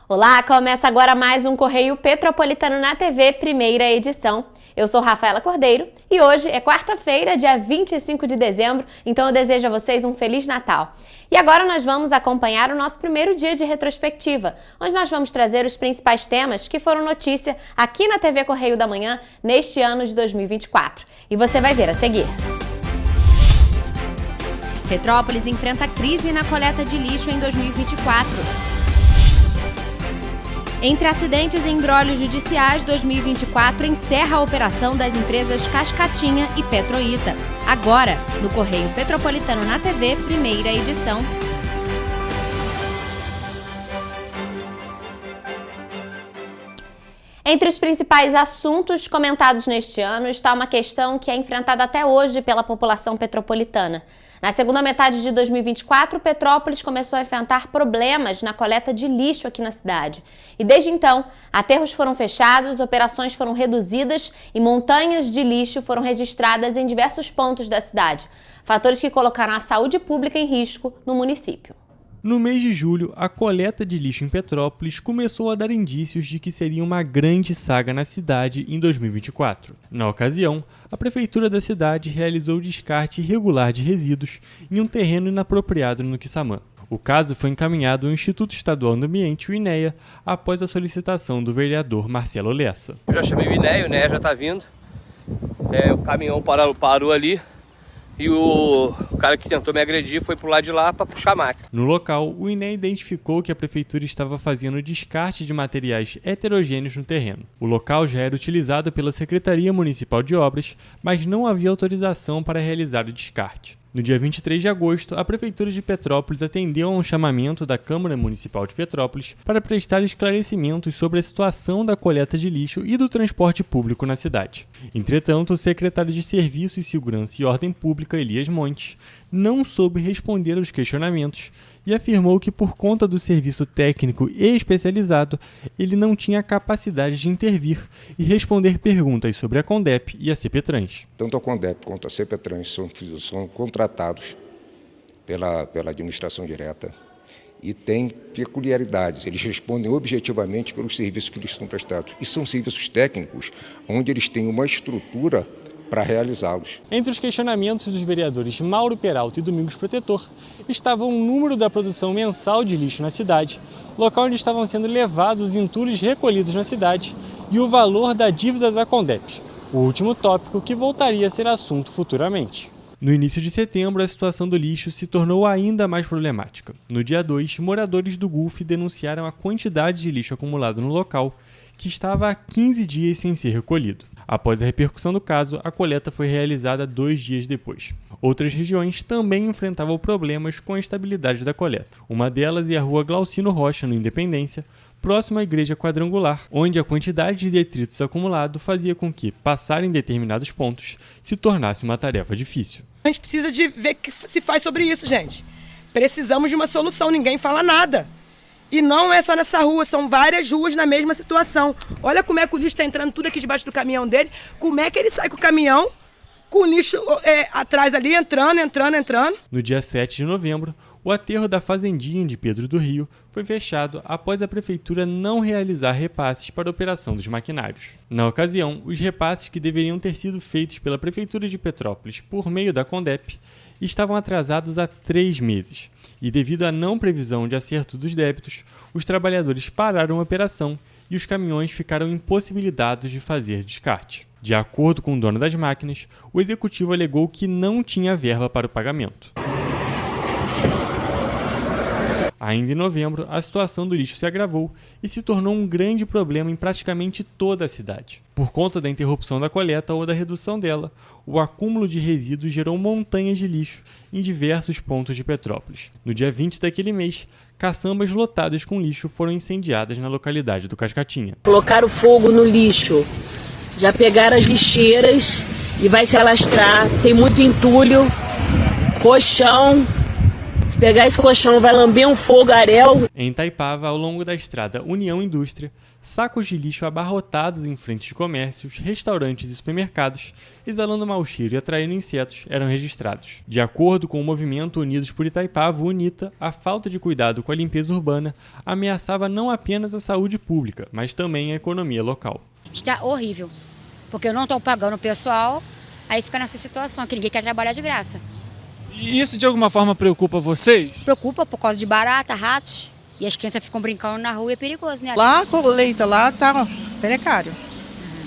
Olá, começa agora mais um Correio Petropolitano na TV, primeira edição. Eu sou Rafaela Cordeiro e hoje é quarta-feira, dia 25 de dezembro, então eu desejo a vocês um Feliz Natal. E agora nós vamos acompanhar o nosso primeiro dia de retrospectiva, onde nós vamos trazer os principais temas que foram notícia aqui na TV Correio da Manhã neste ano de 2024. E você vai ver a seguir. Petrópolis enfrenta crise na coleta de lixo em 2024. Entre acidentes e embrólios judiciais, 2024 encerra a operação das empresas Cascatinha e Petroita. Agora, no Correio Petropolitano na TV, primeira edição. Entre os principais assuntos comentados neste ano está uma questão que é enfrentada até hoje pela população petropolitana. Na segunda metade de 2024, Petrópolis começou a enfrentar problemas na coleta de lixo aqui na cidade. E desde então, aterros foram fechados, operações foram reduzidas e montanhas de lixo foram registradas em diversos pontos da cidade. Fatores que colocaram a saúde pública em risco no município. No mês de julho, a coleta de lixo em Petrópolis começou a dar indícios de que seria uma grande saga na cidade em 2024. Na ocasião, a prefeitura da cidade realizou o descarte irregular de resíduos em um terreno inapropriado no Quissamã. O caso foi encaminhado ao Instituto Estadual do Ambiente, o INEA, após a solicitação do vereador Marcelo Lessa. Eu já chamei o INEA já está vindo. O caminhão parou ali. E o cara que tentou me agredir foi pro lado de lá para puxar a máquina. No local, o INEA identificou que a prefeitura estava fazendo descarte de materiais heterogêneos no terreno. O local já era utilizado pela Secretaria Municipal de Obras, mas não havia autorização para realizar o descarte. No dia 23 de agosto, a Prefeitura de Petrópolis atendeu a um chamamento da Câmara Municipal de Petrópolis para prestar esclarecimentos sobre a situação da coleta de lixo e do transporte público na cidade. Entretanto, o secretário de Serviços, Segurança e Ordem Pública, Elias Montes, não soube responder aos questionamentos e afirmou que, por conta do serviço técnico e especializado, ele não tinha capacidade de intervir e responder perguntas sobre a Condep e a CPTrans. Tanto a Condep quanto a CPTrans são contratados pela administração direta e têm peculiaridades. Eles respondem objetivamente pelos serviços que lhes são prestados. E são serviços técnicos onde eles têm uma estrutura para realizá-los. Entre os questionamentos dos vereadores Mauro Peralta e Domingos Protetor estava o número da produção mensal de lixo na cidade, local onde estavam sendo levados os entulhos recolhidos na cidade e o valor da dívida da Condep, o último tópico que voltaria a ser assunto futuramente. No início de setembro, a situação do lixo se tornou ainda mais problemática. No dia 2, moradores do Gulf denunciaram a quantidade de lixo acumulado no local, que estava há 15 dias sem ser recolhido. Após a repercussão do caso, a coleta foi realizada 2 dias depois. Outras regiões também enfrentavam problemas com a estabilidade da coleta. Uma delas é a rua Glaucino Rocha, no Independência, próximo à Igreja Quadrangular, onde a quantidade de detritos acumulado fazia com que passar em determinados pontos se tornasse uma tarefa difícil. A gente precisa de ver o que se faz sobre isso, gente. Precisamos de uma solução, ninguém fala nada. E não é só nessa rua, são várias ruas na mesma situação. Olha como é que o lixo está entrando tudo aqui debaixo do caminhão dele. Como é que ele sai com o caminhão, com o lixo atrás ali, entrando. No dia 7 de novembro, o aterro da Fazendinha de Pedro do Rio foi fechado após a prefeitura não realizar repasses para a operação dos maquinários. Na ocasião, os repasses que deveriam ter sido feitos pela prefeitura de Petrópolis por meio da Condep estavam atrasados há 3 meses. E devido à não previsão de acerto dos débitos, os trabalhadores pararam a operação e os caminhões ficaram impossibilitados de fazer descarte. De acordo com o dono das máquinas, o executivo alegou que não tinha verba para o pagamento. Ainda em novembro, a situação do lixo se agravou e se tornou um grande problema em praticamente toda a cidade. Por conta da interrupção da coleta ou da redução dela, o acúmulo de resíduos gerou montanhas de lixo em diversos pontos de Petrópolis. No dia 20 daquele mês, caçambas lotadas com lixo foram incendiadas na localidade do Cascatinha. Colocaram fogo no lixo, já pegaram as lixeiras e vai se alastrar, tem muito entulho, colchão. Se pegar esse colchão, vai lamber um fogaréu. Em Itaipava, ao longo da estrada União Indústria, sacos de lixo abarrotados em frente de comércios, restaurantes e supermercados, exalando mau cheiro e atraindo insetos, eram registrados. De acordo com o movimento Unidos por Itaipava, o UNITA, a falta de cuidado com a limpeza urbana ameaçava não apenas a saúde pública, mas também a economia local. Está horrível, porque eu não estou pagando o pessoal, aí fica nessa situação que ninguém quer trabalhar de graça. E isso de alguma forma preocupa vocês? Preocupa por causa de barata, ratos, e as crianças ficam brincando na rua, é perigoso, né? Lá a colheita lá tá precário.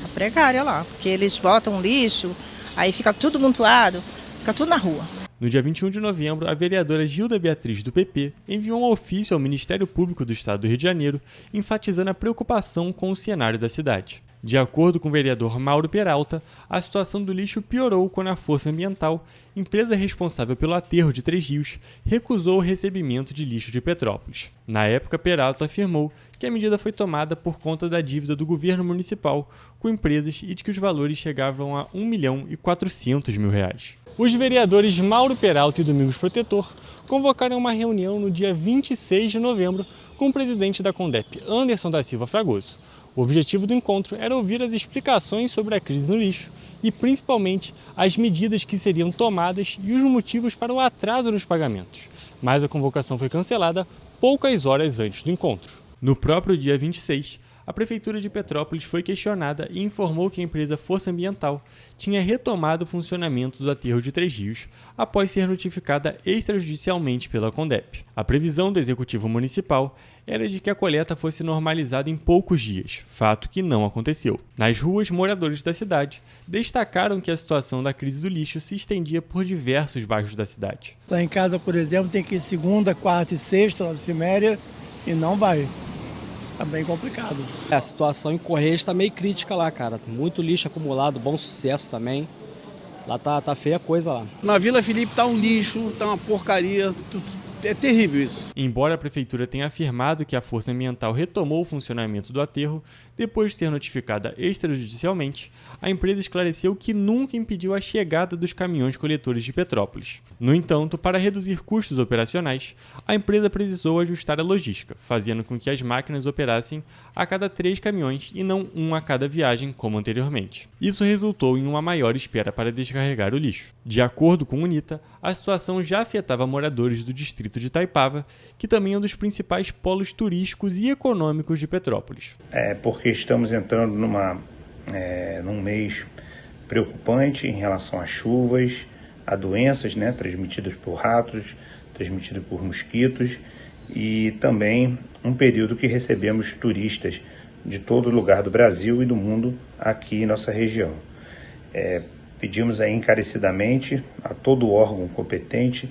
Tá precária lá, porque eles botam lixo, aí fica tudo amontoado, fica tudo na rua. No dia 21 de novembro, a vereadora Gilda Beatriz, do PP, enviou um ofício ao Ministério Público do Estado do Rio de Janeiro, enfatizando a preocupação com o cenário da cidade. De acordo com o vereador Mauro Peralta, a situação do lixo piorou quando a Força Ambiental, empresa responsável pelo aterro de Três Rios, recusou o recebimento de lixo de Petrópolis. Na época, Peralta afirmou que a medida foi tomada por conta da dívida do governo municipal com empresas e de que os valores chegavam a R$1.400.000. Os vereadores Mauro Peralta e Domingos Protetor convocaram uma reunião no dia 26 de novembro com o presidente da CONDEP, Anderson da Silva Fragoso. O objetivo do encontro era ouvir as explicações sobre a crise no lixo e, principalmente, as medidas que seriam tomadas e os motivos para o atraso nos pagamentos. Mas a convocação foi cancelada poucas horas antes do encontro. No próprio dia 26, a Prefeitura de Petrópolis foi questionada e informou que a empresa Força Ambiental tinha retomado o funcionamento do aterro de Três Rios após ser notificada extrajudicialmente pela CONDEP. A previsão do Executivo Municipal era de que a coleta fosse normalizada em poucos dias, fato que não aconteceu. Nas ruas, moradores da cidade destacaram que a situação da crise do lixo se estendia por diversos bairros da cidade. Lá em casa, por exemplo, tem que ir segunda, quarta e sexta, lá na Ciméria, e não vai. Tá bem complicado. A situação em Correios tá meio crítica lá, cara. Muito lixo acumulado, Bom Sucesso também. Lá tá feia a coisa lá. Na Vila Felipe tá um lixo, tá uma porcaria. É terrível isso. Embora a Prefeitura tenha afirmado que a Força Ambiental retomou o funcionamento do aterro depois de ser notificada extrajudicialmente, a empresa esclareceu que nunca impediu a chegada dos caminhões coletores de Petrópolis. No entanto, para reduzir custos operacionais, a empresa precisou ajustar a logística, fazendo com que as máquinas operassem a cada 3 caminhões e não um a cada viagem, como anteriormente. Isso resultou em uma maior espera para descarregar o lixo. De acordo com o UNITA, a situação já afetava moradores do distrito de Itaipava, que também é um dos principais polos turísticos e econômicos de Petrópolis. Porque estamos entrando num mês preocupante em relação às chuvas, a doenças, transmitidas por ratos, transmitidas por mosquitos, e também um período que recebemos turistas de todo lugar do Brasil e do mundo aqui em nossa região. Pedimos aí encarecidamente a todo órgão competente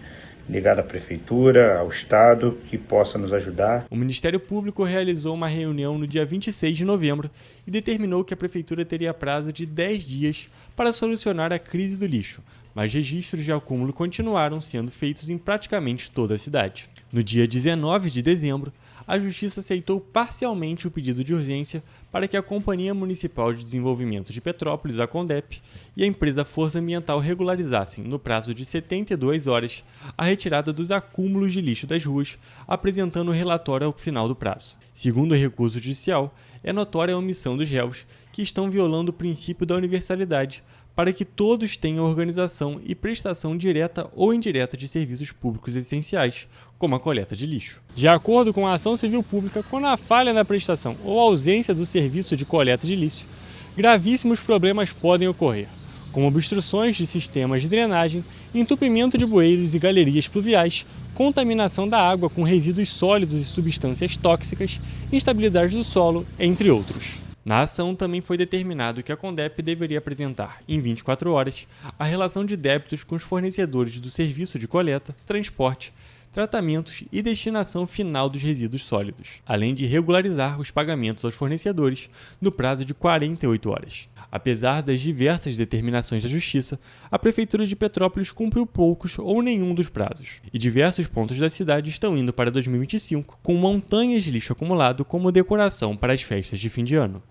ligado à Prefeitura, ao Estado, que possa nos ajudar. O Ministério Público realizou uma reunião no dia 26 de novembro e determinou que a Prefeitura teria prazo de 10 dias para solucionar a crise do lixo, mas registros de acúmulo continuaram sendo feitos em praticamente toda a cidade. No dia 19 de dezembro, a Justiça aceitou parcialmente o pedido de urgência para que a Companhia Municipal de Desenvolvimento de Petrópolis, a CONDEP, e a empresa Força Ambiental regularizassem, no prazo de 72 horas, a retirada dos acúmulos de lixo das ruas, apresentando o relatório ao final do prazo. Segundo o recurso judicial, é notória a omissão dos réus, que estão violando o princípio da universalidade, para que todos tenham organização e prestação direta ou indireta de serviços públicos essenciais, como a coleta de lixo. De acordo com a ação civil pública, quando há falha na prestação ou ausência do serviço de coleta de lixo, gravíssimos problemas podem ocorrer, como obstruções de sistemas de drenagem, entupimento de bueiros e galerias pluviais, contaminação da água com resíduos sólidos e substâncias tóxicas, instabilidade do solo, entre outros. Na ação também foi determinado que a CONDEP deveria apresentar, em 24 horas, a relação de débitos com os fornecedores do serviço de coleta, transporte, tratamentos e destinação final dos resíduos sólidos, além de regularizar os pagamentos aos fornecedores no prazo de 48 horas. Apesar das diversas determinações da Justiça, a Prefeitura de Petrópolis cumpriu poucos ou nenhum dos prazos, e diversos pontos da cidade estão indo para 2025 com montanhas de lixo acumulado como decoração para as festas de fim de ano.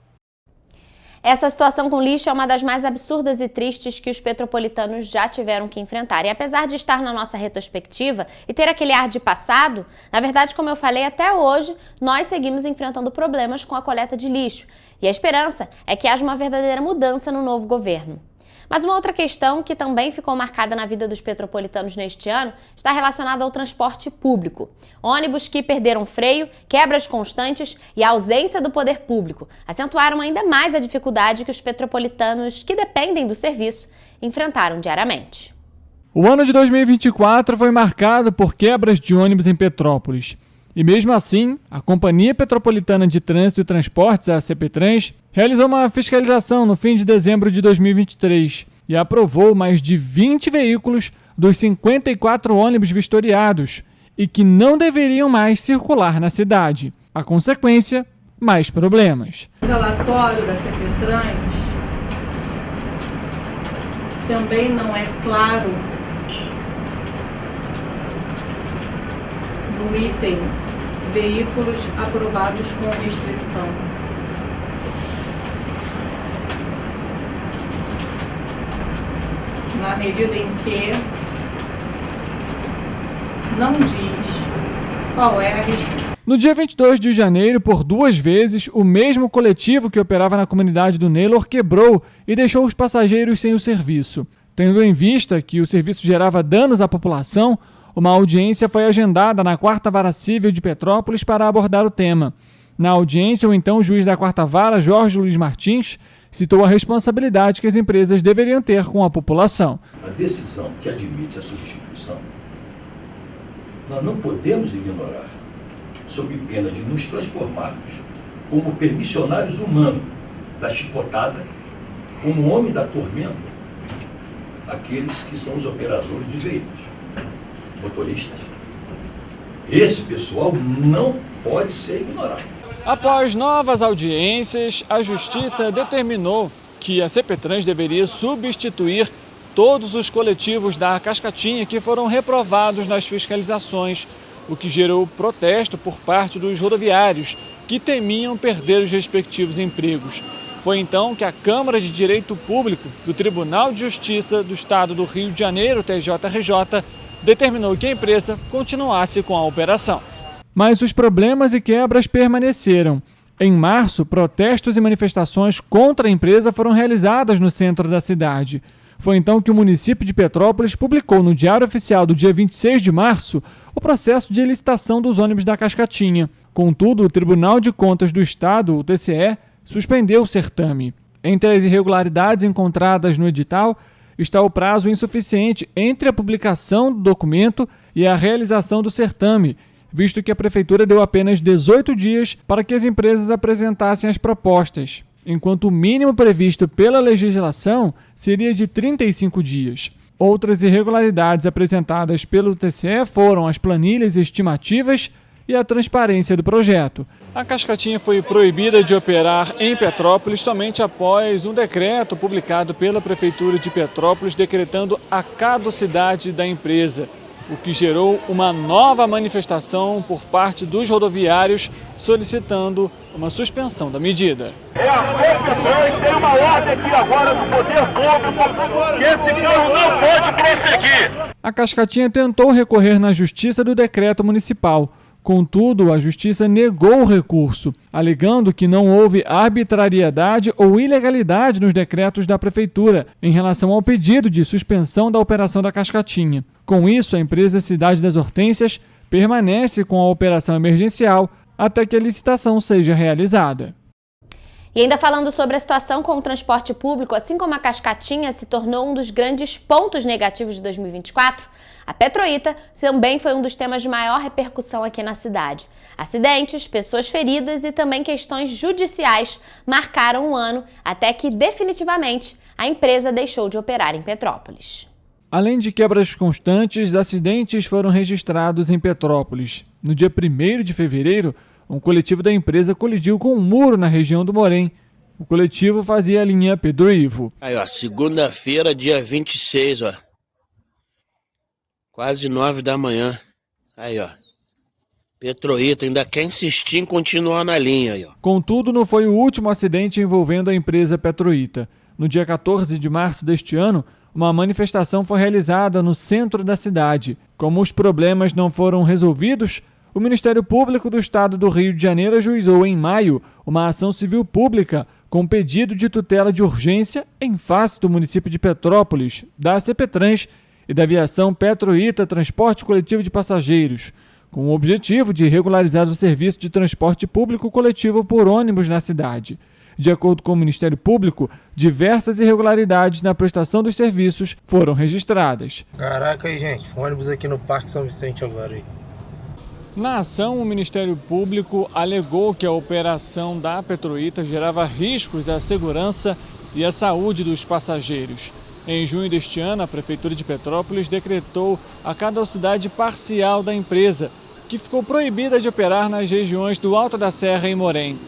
Essa situação com lixo é uma das mais absurdas e tristes que os petropolitanos já tiveram que enfrentar. E apesar de estar na nossa retrospectiva e ter aquele ar de passado, na verdade, como eu falei, até hoje nós seguimos enfrentando problemas com a coleta de lixo. E a esperança é que haja uma verdadeira mudança no novo governo. Mas uma outra questão que também ficou marcada na vida dos petropolitanos neste ano está relacionada ao transporte público. Ônibus que perderam freio, quebras constantes e a ausência do poder público acentuaram ainda mais a dificuldade que os petropolitanos que dependem do serviço enfrentaram diariamente. O ano de 2024 foi marcado por quebras de ônibus em Petrópolis. E mesmo assim, a Companhia Petropolitana de Trânsito e Transportes, a CPTrans, realizou uma fiscalização no fim de dezembro de 2023 e aprovou mais de 20 veículos dos 54 ônibus vistoriados e que não deveriam mais circular na cidade. A consequência, mais problemas. O relatório da CPTrans também não é claro no item veículos aprovados com restrição. Na medida em que não diz qual é a restrição. No dia 22 de janeiro, por 2 vezes, o mesmo coletivo que operava na comunidade do Neylor quebrou e deixou os passageiros sem o serviço. Tendo em vista que o serviço gerava danos à população, uma audiência foi agendada na 4ª Vara Civil de Petrópolis para abordar o tema. Na audiência, o então juiz da 4ª Vara, Jorge Luiz Martins, citou a responsabilidade que as empresas deveriam ter com a população. A decisão que admite a substituição, nós não podemos ignorar, sob pena de nos transformarmos como permissionários humanos da chicotada, como homem da tormenta, aqueles que são os operadores de veículos. Motoristas. Esse pessoal não pode ser ignorado. Após novas audiências, a Justiça determinou que a CPTrans deveria substituir todos os coletivos da Cascatinha que foram reprovados nas fiscalizações, o que gerou protesto por parte dos rodoviários, que temiam perder os respectivos empregos. Foi então que a Câmara de Direito Público do Tribunal de Justiça do Estado do Rio de Janeiro, TJRJ, determinou que a empresa continuasse com a operação. Mas os problemas e quebras permaneceram. Em março, protestos e manifestações contra a empresa foram realizadas no centro da cidade. Foi então que o município de Petrópolis publicou no Diário Oficial do dia 26 de março o processo de licitação dos ônibus da Cascatinha. Contudo, o Tribunal de Contas do Estado, o TCE, suspendeu o certame. Entre as irregularidades encontradas no edital está o prazo insuficiente entre a publicação do documento e a realização do certame, visto que a Prefeitura deu apenas 18 dias para que as empresas apresentassem as propostas, enquanto o mínimo previsto pela legislação seria de 35 dias. Outras irregularidades apresentadas pelo TCE foram as planilhas estimativas e a transparência do projeto. A Cascatinha foi proibida de operar em Petrópolis somente após um decreto publicado pela Prefeitura de Petrópolis decretando a caducidade da empresa, o que gerou uma nova manifestação por parte dos rodoviários solicitando uma suspensão da medida. A CPTrans tem uma ordem aqui agora do poder público que esse carro não pode prosseguir. A Cascatinha tentou recorrer na Justiça do decreto municipal. Contudo, a Justiça negou o recurso, alegando que não houve arbitrariedade ou ilegalidade nos decretos da Prefeitura em relação ao pedido de suspensão da operação da Cascatinha. Com isso, a empresa Cidade das Hortênsias permanece com a operação emergencial até que a licitação seja realizada. E ainda falando sobre a situação com o transporte público, assim como a Cascatinha se tornou um dos grandes pontos negativos de 2024, a Petroita também foi um dos temas de maior repercussão aqui na cidade. Acidentes, pessoas feridas e também questões judiciais marcaram o ano até que definitivamente a empresa deixou de operar em Petrópolis. Além de quebras constantes, acidentes foram registrados em Petrópolis. No dia 1º de fevereiro, um coletivo da empresa colidiu com um muro na região do Morém. O coletivo fazia a linha Pedro Ivo. Aí, ó, segunda-feira, dia 26, ó. Quase 9 da manhã. Aí, ó. Petroita ainda quer insistir em continuar na linha aí, ó. Contudo, não foi o último acidente envolvendo a empresa Petroita. No dia 14 de março deste ano, uma manifestação foi realizada no centro da cidade. Como os problemas não foram resolvidos, o Ministério Público do Estado do Rio de Janeiro ajuizou em maio uma ação civil pública com pedido de tutela de urgência em face do município de Petrópolis, da CPTrans e da aviação Petroita Transporte Coletivo de Passageiros, com o objetivo de regularizar o serviço de transporte público coletivo por ônibus na cidade. De acordo com o Ministério Público, diversas irregularidades na prestação dos serviços foram registradas. Caraca aí, gente, ônibus aqui no Parque São Vicente agora aí. Na ação, o Ministério Público alegou que a operação da Petroita gerava riscos à segurança e à saúde dos passageiros. Em junho deste ano, a Prefeitura de Petrópolis decretou a caducidade parcial da empresa, que ficou proibida de operar nas regiões do Alto da Serra e Morém.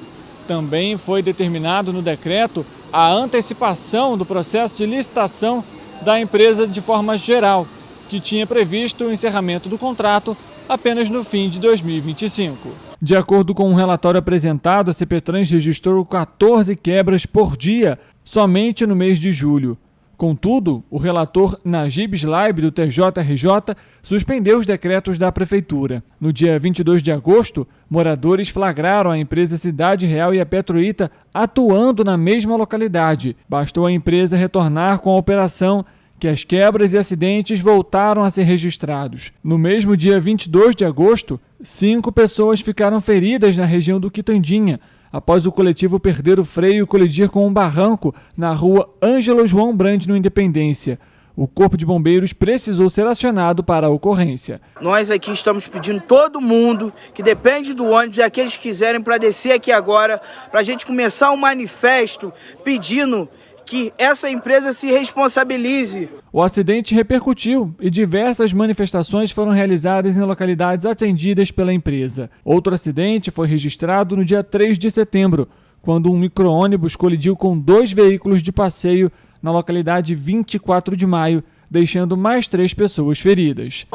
Também foi determinado no decreto a antecipação do processo de licitação da empresa de forma geral, que tinha previsto o encerramento do contrato apenas no fim de 2025. De acordo com um relatório apresentado, a CPTrans registrou 14 quebras por dia somente no mês de julho. Contudo, o relator Najib Slaib, do TJRJ, suspendeu os decretos da Prefeitura. No dia 22 de agosto, moradores flagraram a empresa Cidade Real e a Petroita atuando na mesma localidade. Bastou a empresa retornar com a operação que as quebras e acidentes voltaram a ser registrados. No mesmo dia 22 de agosto, 5 pessoas ficaram feridas na região do Quitandinha, após o coletivo perder o freio e colidir com um barranco na rua Ângelo João Brande, no Independência. O Corpo de Bombeiros precisou ser acionado para a ocorrência. Nós aqui estamos pedindo todo mundo que depende do ônibus e aqueles que quiserem para descer aqui agora, para a gente começar um manifesto pedindo que essa empresa se responsabilize. O acidente repercutiu e diversas manifestações foram realizadas em localidades atendidas pela empresa. Outro acidente foi registrado no dia 3 de setembro, quando um micro-ônibus colidiu com 2 veículos de passeio na localidade 24 de maio, deixando mais 3 pessoas feridas.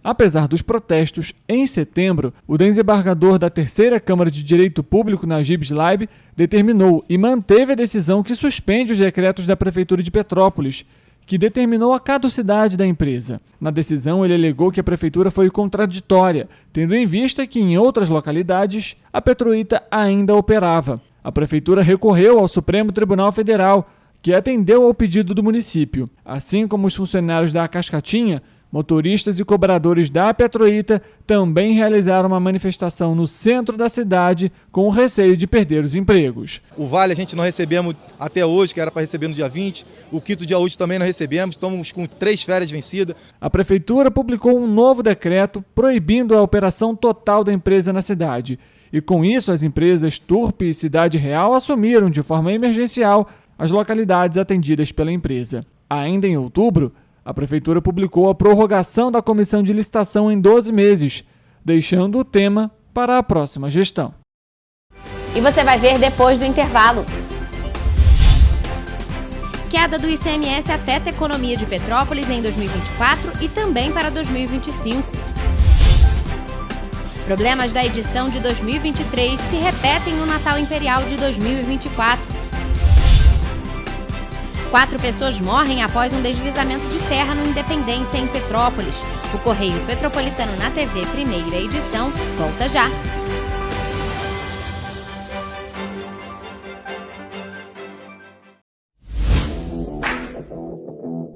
Apesar dos protestos, em setembro, o desembargador da Terceira Câmara de Direito Público, Najib Slaib, determinou e manteve a decisão que suspende os decretos da Prefeitura de Petrópolis, que determinou a caducidade da empresa. Na decisão, ele alegou que a Prefeitura foi contraditória, tendo em vista que em outras localidades a Petroita ainda operava. A Prefeitura recorreu ao Supremo Tribunal Federal, que atendeu ao pedido do município. Assim como os funcionários da Cascatinha, motoristas e cobradores da Petroita também realizaram uma manifestação no centro da cidade com o receio de perder os empregos. O vale a gente não recebemos até hoje, que era para receber no dia 20. O quinto dia útil também não recebemos, estamos com 3 férias vencidas. A Prefeitura publicou um novo decreto proibindo a operação total da empresa na cidade. E com isso, as empresas Turpe e Cidade Real assumiram de forma emergencial as localidades atendidas pela empresa. Ainda em outubro, a Prefeitura publicou a prorrogação da comissão de licitação em 12 meses, deixando o tema para a próxima gestão. E você vai ver depois do intervalo. Queda do ICMS afeta a economia de Petrópolis em 2024 e também para 2025. Problemas da edição de 2023 se repetem no Natal Imperial de 2024. 4 pessoas morrem após um deslizamento de terra no Independência, em Petrópolis. O Correio Petropolitano na TV, primeira edição, volta já.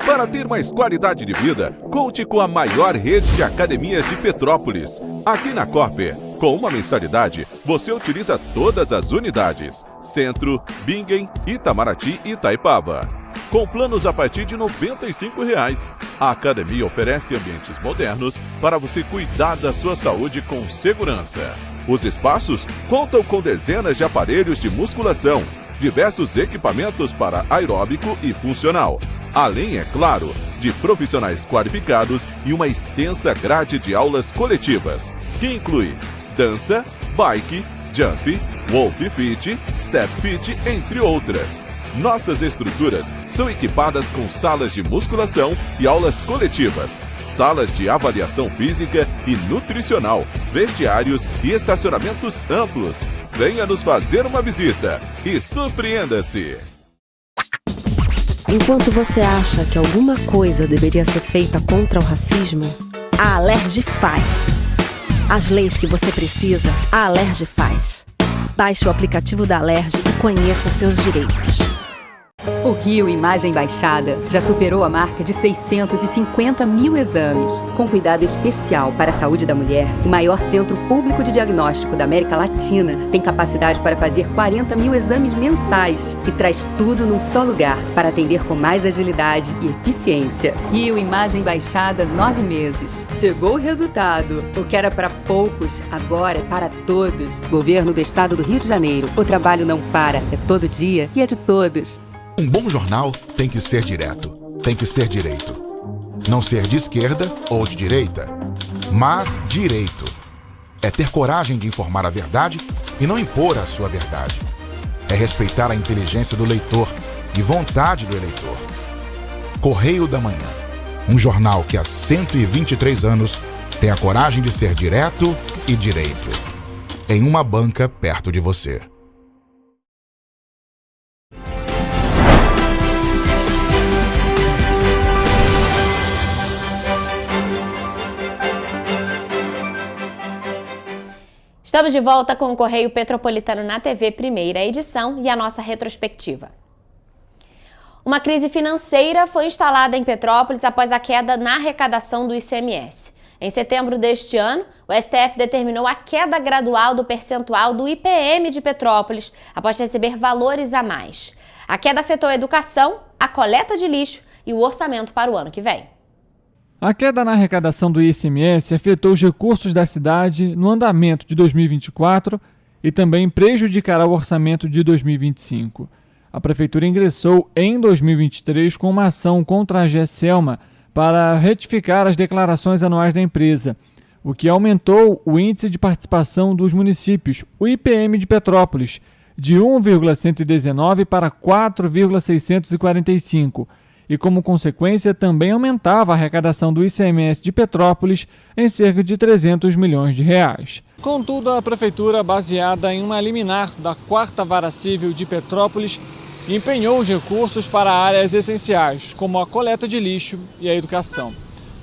Para ter mais qualidade de vida, conte com a maior rede de academias de Petrópolis. Aqui na Corper, com uma mensalidade, você utiliza todas as unidades: Centro, Bingen, Itamaraty e Itaipava. com planos a partir de R$ 95,00. A academia oferece ambientes modernos para você cuidar da sua saúde com segurança. Os espaços contam com dezenas de aparelhos de musculação, diversos equipamentos para aeróbico e funcional, além, é claro, de profissionais qualificados e uma extensa grade de aulas coletivas, que inclui dança, bike, jump, wolf fit, step fit, entre outras. Nossas estruturas são equipadas com salas de musculação e aulas coletivas, salas de avaliação física e nutricional, vestiários e estacionamentos amplos. Venha nos fazer uma visita e surpreenda-se! Enquanto você acha que alguma coisa deveria ser feita contra o racismo, a Alerj faz. As leis que você precisa, a Alerj faz. Baixe o aplicativo da Alerj e conheça seus direitos. O Rio Imagem Baixada já superou a marca de 650 mil exames. Com cuidado especial para a saúde da mulher, o maior centro público de diagnóstico da América Latina tem capacidade para fazer 40 mil exames mensais e traz tudo num só lugar para atender com mais agilidade e eficiência. Rio Imagem Baixada, 9 meses. Chegou o resultado. O que era para poucos, agora é para todos. Governo do Estado do Rio de Janeiro. O trabalho não para, é todo dia e é de todos. Um bom jornal tem que ser direto, tem que ser direito. Não ser de esquerda ou de direita, mas direito. É ter coragem de informar a verdade e não impor a sua verdade. É respeitar a inteligência do leitor e vontade do eleitor. Correio da Manhã, um jornal que há 123 anos tem a coragem de ser direto e direito. Em uma banca perto de você. Estamos de volta com o Correio Petropolitano na TV, primeira edição, e a nossa retrospectiva. Uma crise financeira foi instalada em Petrópolis após a queda na arrecadação do ICMS. Em setembro deste ano, o STF determinou a queda gradual do percentual do IPM de Petrópolis após receber valores a mais. A queda afetou a educação, a coleta de lixo e o orçamento para o ano que vem. A queda na arrecadação do ICMS afetou os recursos da cidade no andamento de 2024 e também prejudicará o orçamento de 2025. A Prefeitura ingressou em 2023 com uma ação contra a GESELMA para retificar as declarações anuais da empresa, o que aumentou o índice de participação dos municípios, o IPM de Petrópolis, de 1,119 para 4,645, e como consequência também aumentava a arrecadação do ICMS de Petrópolis em cerca de 300 milhões de reais. Contudo, a Prefeitura, baseada em uma liminar da 4ª Vara Civil de Petrópolis, empenhou os recursos para áreas essenciais, como a coleta de lixo e a educação.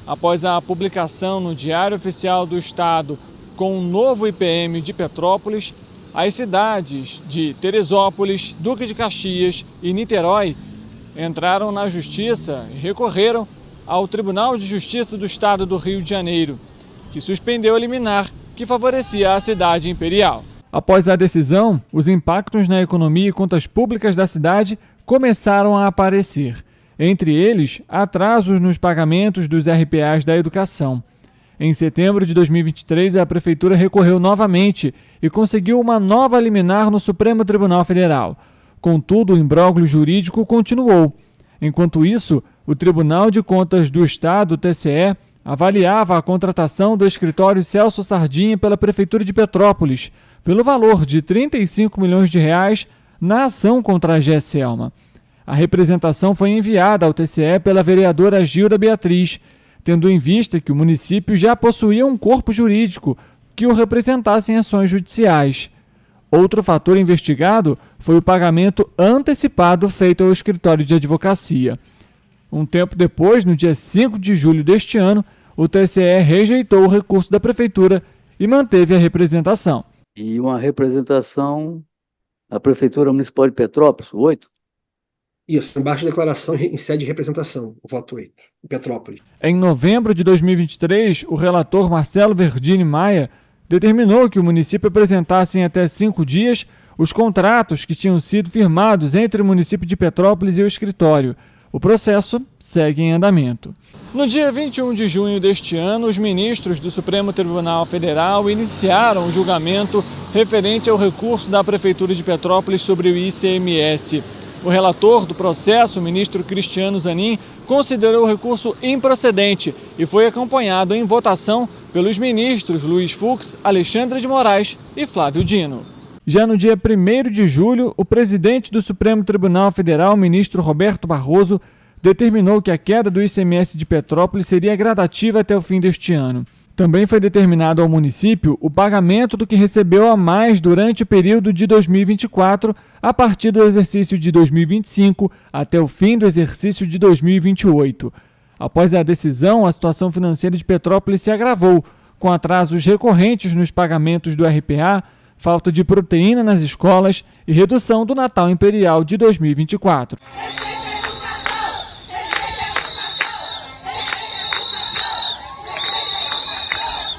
Após a publicação no Diário Oficial do Estado com o novo IPM de Petrópolis, as cidades de Teresópolis, Duque de Caxias e Niterói entraram na Justiça e recorreram ao Tribunal de Justiça do Estado do Rio de Janeiro, que suspendeu a liminar que favorecia a cidade imperial. Após a decisão, os impactos na economia e contas públicas da cidade começaram a aparecer. Entre eles, atrasos nos pagamentos dos RPAs da educação. Em setembro de 2023, a Prefeitura recorreu novamente e conseguiu uma nova liminar no Supremo Tribunal Federal. Contudo, o imbróglio jurídico continuou. Enquanto isso, o Tribunal de Contas do Estado, TCE, avaliava a contratação do escritório Celso Sardinha pela Prefeitura de Petrópolis, pelo valor de R$ 35 milhões de reais na ação contra a GESELMA. A representação foi enviada ao TCE pela vereadora Gilda Beatriz, tendo em vista que o município já possuía um corpo jurídico que o representasse em ações judiciais. Outro fator investigado foi o pagamento antecipado feito ao escritório de advocacia. Um tempo depois, no dia 5 de julho deste ano, o TCE rejeitou o recurso da Prefeitura e manteve a representação. E uma representação na Prefeitura Municipal de Petrópolis, 8? Isso, embaixo de declaração em sede de representação, o voto 8, em Petrópolis. Em novembro de 2023, o relator Marcelo Verdini Maia determinou que o município apresentasse em até 5 dias os contratos que tinham sido firmados entre o município de Petrópolis e o escritório. O processo segue em andamento. No dia 21 de junho deste ano, os ministros do Supremo Tribunal Federal iniciaram o julgamento referente ao recurso da Prefeitura de Petrópolis sobre o ICMS. O relator do processo, o ministro Cristiano Zanin, considerou o recurso improcedente e foi acompanhado em votação pelos ministros Luiz Fux, Alexandre de Moraes e Flávio Dino. Já no dia 1º de julho, o presidente do Supremo Tribunal Federal, ministro Roberto Barroso, determinou que a queda do ICMS de Petrópolis seria gradativa até o fim deste ano. Também foi determinado ao município o pagamento do que recebeu a mais durante o período de 2024, a partir do exercício de 2025 até o fim do exercício de 2028. Após a decisão, a situação financeira de Petrópolis se agravou, com atrasos recorrentes nos pagamentos do RPA, falta de proteína nas escolas e redução do Natal Imperial de 2024.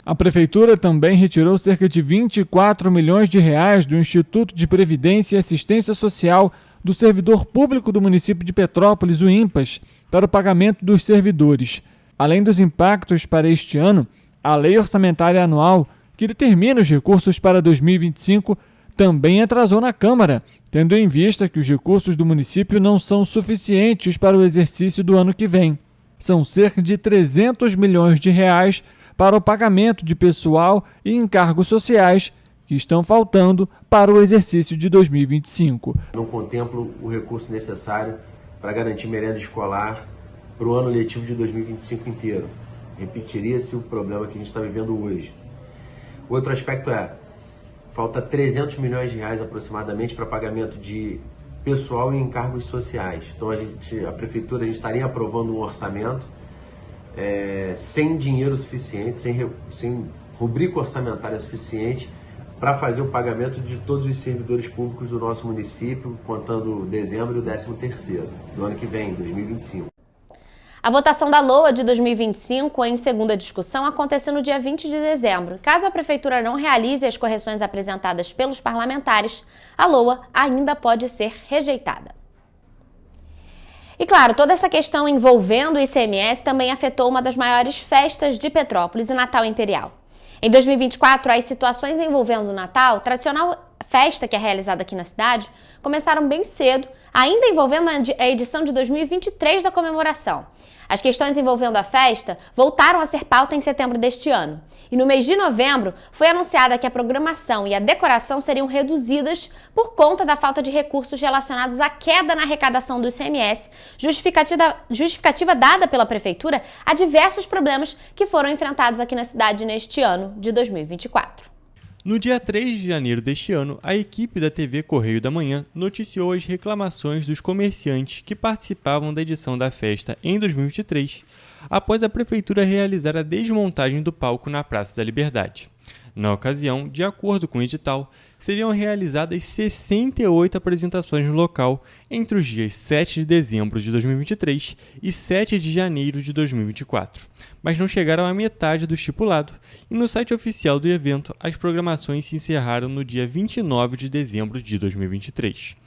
A Prefeitura também retirou cerca de 24 milhões de reais do Instituto de Previdência e Assistência Social do servidor público do município de Petrópolis, o INPAS, para o pagamento dos servidores. Além dos impactos para este ano, a Lei Orçamentária Anual, que determina os recursos para 2025, também atrasou na Câmara, tendo em vista que os recursos do município não são suficientes para o exercício do ano que vem. São cerca de 300 milhões de reais para o pagamento de pessoal e encargos sociais que estão faltando para o exercício de 2025. Não contemplo o recurso necessário para garantir merenda escolar para o ano letivo de 2025 inteiro. Repetiria-se o problema que a gente está vivendo hoje. Outro aspecto falta 300 milhões de reais aproximadamente para pagamento de pessoal e encargos sociais. Então a Prefeitura estaria aprovando um orçamento sem dinheiro suficiente, sem rubrica orçamentária suficiente para fazer o pagamento de todos os servidores públicos do nosso município, contando dezembro e o 13º do ano que vem, 2025. A votação da LOA de 2025 em segunda discussão aconteceu no dia 20 de dezembro. Caso a Prefeitura não realize as correções apresentadas pelos parlamentares, a LOA ainda pode ser rejeitada. E claro, toda essa questão envolvendo o ICMS também afetou uma das maiores festas de Petrópolis, o Natal Imperial. Em 2024, as situações envolvendo o Natal, tradicional festa que é realizada aqui na cidade, começaram bem cedo, ainda envolvendo a edição de 2023 da comemoração. As questões envolvendo a festa voltaram a ser pauta em setembro deste ano. E no mês de novembro, foi anunciada que a programação e a decoração seriam reduzidas por conta da falta de recursos relacionados à queda na arrecadação do ICMS, justificativa dada pela Prefeitura a diversos problemas que foram enfrentados aqui na cidade neste ano de 2024. No dia 3 de janeiro deste ano, a equipe da TV Correio da Manhã noticiou as reclamações dos comerciantes que participavam da edição da festa em 2023, após a Prefeitura realizar a desmontagem do palco na Praça da Liberdade. Na ocasião, de acordo com o edital, seriam realizadas 68 apresentações no local entre os dias 7 de dezembro de 2023 e 7 de janeiro de 2024, mas não chegaram à metade do estipulado, e no site oficial do evento as programações se encerraram no dia 29 de dezembro de 2023.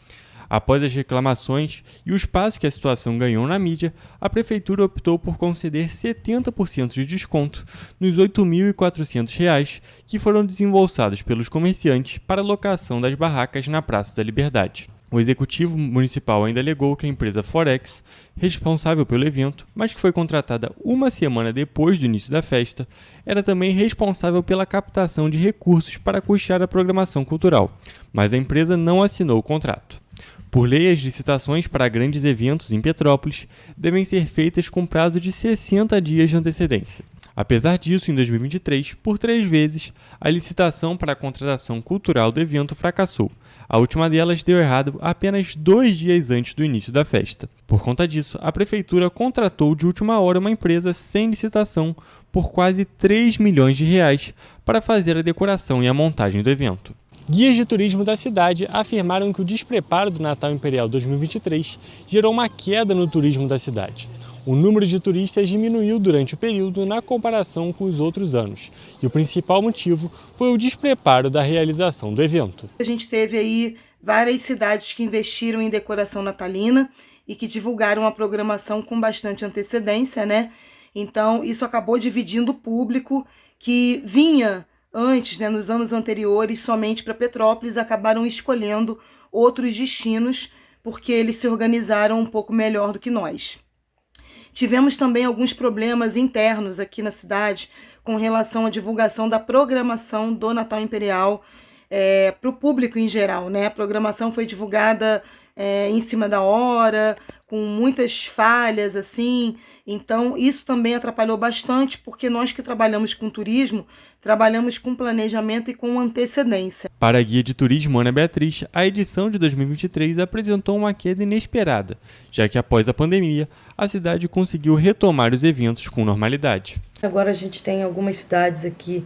Após as reclamações e o espaço que a situação ganhou na mídia, a Prefeitura optou por conceder 70% de desconto nos R$ 8.400 que foram desembolsados pelos comerciantes para a locação das barracas na Praça da Liberdade. O Executivo Municipal ainda alegou que a empresa Forex, responsável pelo evento, mas que foi contratada uma semana depois do início da festa, era também responsável pela captação de recursos para custear a programação cultural, mas a empresa não assinou o contrato. Por lei, as licitações para grandes eventos em Petrópolis devem ser feitas com prazo de 60 dias de antecedência. Apesar disso, em 2023, por 3 vezes, a licitação para a contratação cultural do evento fracassou. A última delas deu errado apenas 2 dias antes do início da festa. Por conta disso, a Prefeitura contratou de última hora uma empresa sem licitação por quase 3 milhões de reais para fazer a decoração e a montagem do evento. Guias de turismo da cidade afirmaram que o despreparo do Natal Imperial 2023 gerou uma queda no turismo da cidade. O número de turistas diminuiu durante o período na comparação com os outros anos, e o principal motivo foi o despreparo da realização do evento. A gente teve aí várias cidades que investiram em decoração natalina e que divulgaram a programação com bastante antecedência, né? Então, isso acabou dividindo o público que vinha antes, né, nos anos anteriores, somente para Petrópolis, acabaram escolhendo outros destinos porque eles se organizaram um pouco melhor do que nós. Tivemos também alguns problemas internos aqui na cidade com relação à divulgação da programação do Natal Imperial para o público em geral, né? A programação foi divulgada em cima da hora, com muitas falhas, assim. Então, isso também atrapalhou bastante, porque nós que trabalhamos com turismo, trabalhamos com planejamento e com antecedência. Para a guia de turismo Ana Beatriz, a edição de 2023 apresentou uma queda inesperada, já que após a pandemia, a cidade conseguiu retomar os eventos com normalidade. Agora a gente tem algumas cidades aqui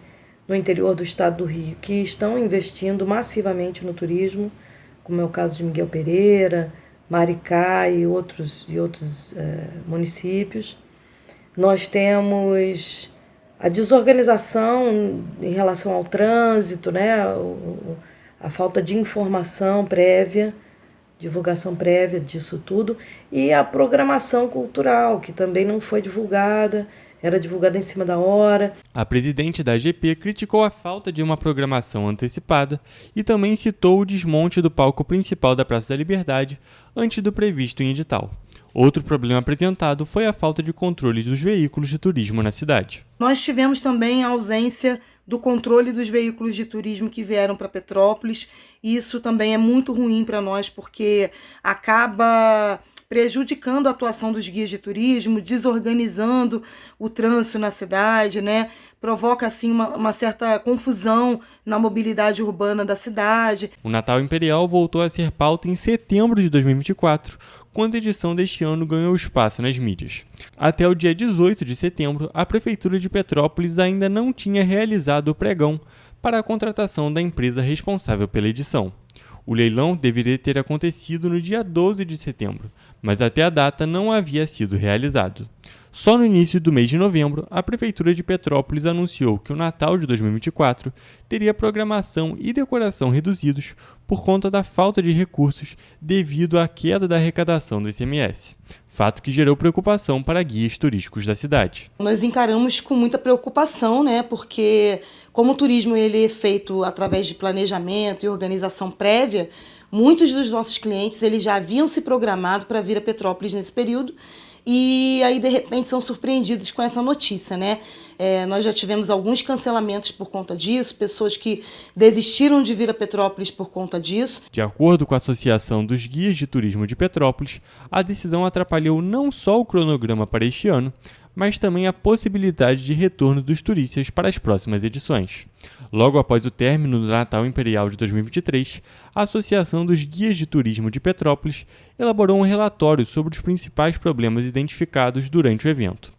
no interior do estado do Rio que estão investindo massivamente no turismo, como é o caso de Miguel Pereira, Maricá e outros municípios. Nós temos a desorganização em relação ao trânsito, né? A falta de informação prévia, divulgação prévia disso tudo, e a programação cultural, que também não foi divulgada, era divulgada em cima da hora. A presidente da AGP criticou a falta de uma programação antecipada e também citou o desmonte do palco principal da Praça da Liberdade antes do previsto em edital. Outro problema apresentado foi a falta de controle dos veículos de turismo na cidade. Nós tivemos também a ausência do controle dos veículos de turismo que vieram para Petrópolis. Isso também é muito ruim para nós, porque acaba prejudicando a atuação dos guias de turismo, desorganizando o trânsito na cidade, né? Provoca assim uma certa confusão na mobilidade urbana da cidade. O Natal Imperial voltou a ser pauta em setembro de 2024, quando a edição deste ano ganhou espaço nas mídias. Até o dia 18 de setembro, a Prefeitura de Petrópolis ainda não tinha realizado o pregão para a contratação da empresa responsável pela edição. O leilão deveria ter acontecido no dia 12 de setembro, mas até a data não havia sido realizado. Só no início do mês de novembro, a Prefeitura de Petrópolis anunciou que o Natal de 2024 teria programação e decoração reduzidos por conta da falta de recursos devido à queda da arrecadação do ICMS. Fato que gerou preocupação para guias turísticos da cidade. Nós encaramos com muita preocupação, né? Porque como o turismo ele é feito através de planejamento e organização prévia, muitos dos nossos clientes eles já haviam se programado para vir a Petrópolis nesse período e aí de repente são surpreendidos com essa notícia, né? Nós já tivemos alguns cancelamentos por conta disso, pessoas que desistiram de vir a Petrópolis por conta disso. De acordo com a Associação dos Guias de Turismo de Petrópolis, a decisão atrapalhou não só o cronograma para este ano, mas também a possibilidade de retorno dos turistas para as próximas edições. Logo após o término do Natal Imperial de 2023, a Associação dos Guias de Turismo de Petrópolis elaborou um relatório sobre os principais problemas identificados durante o evento.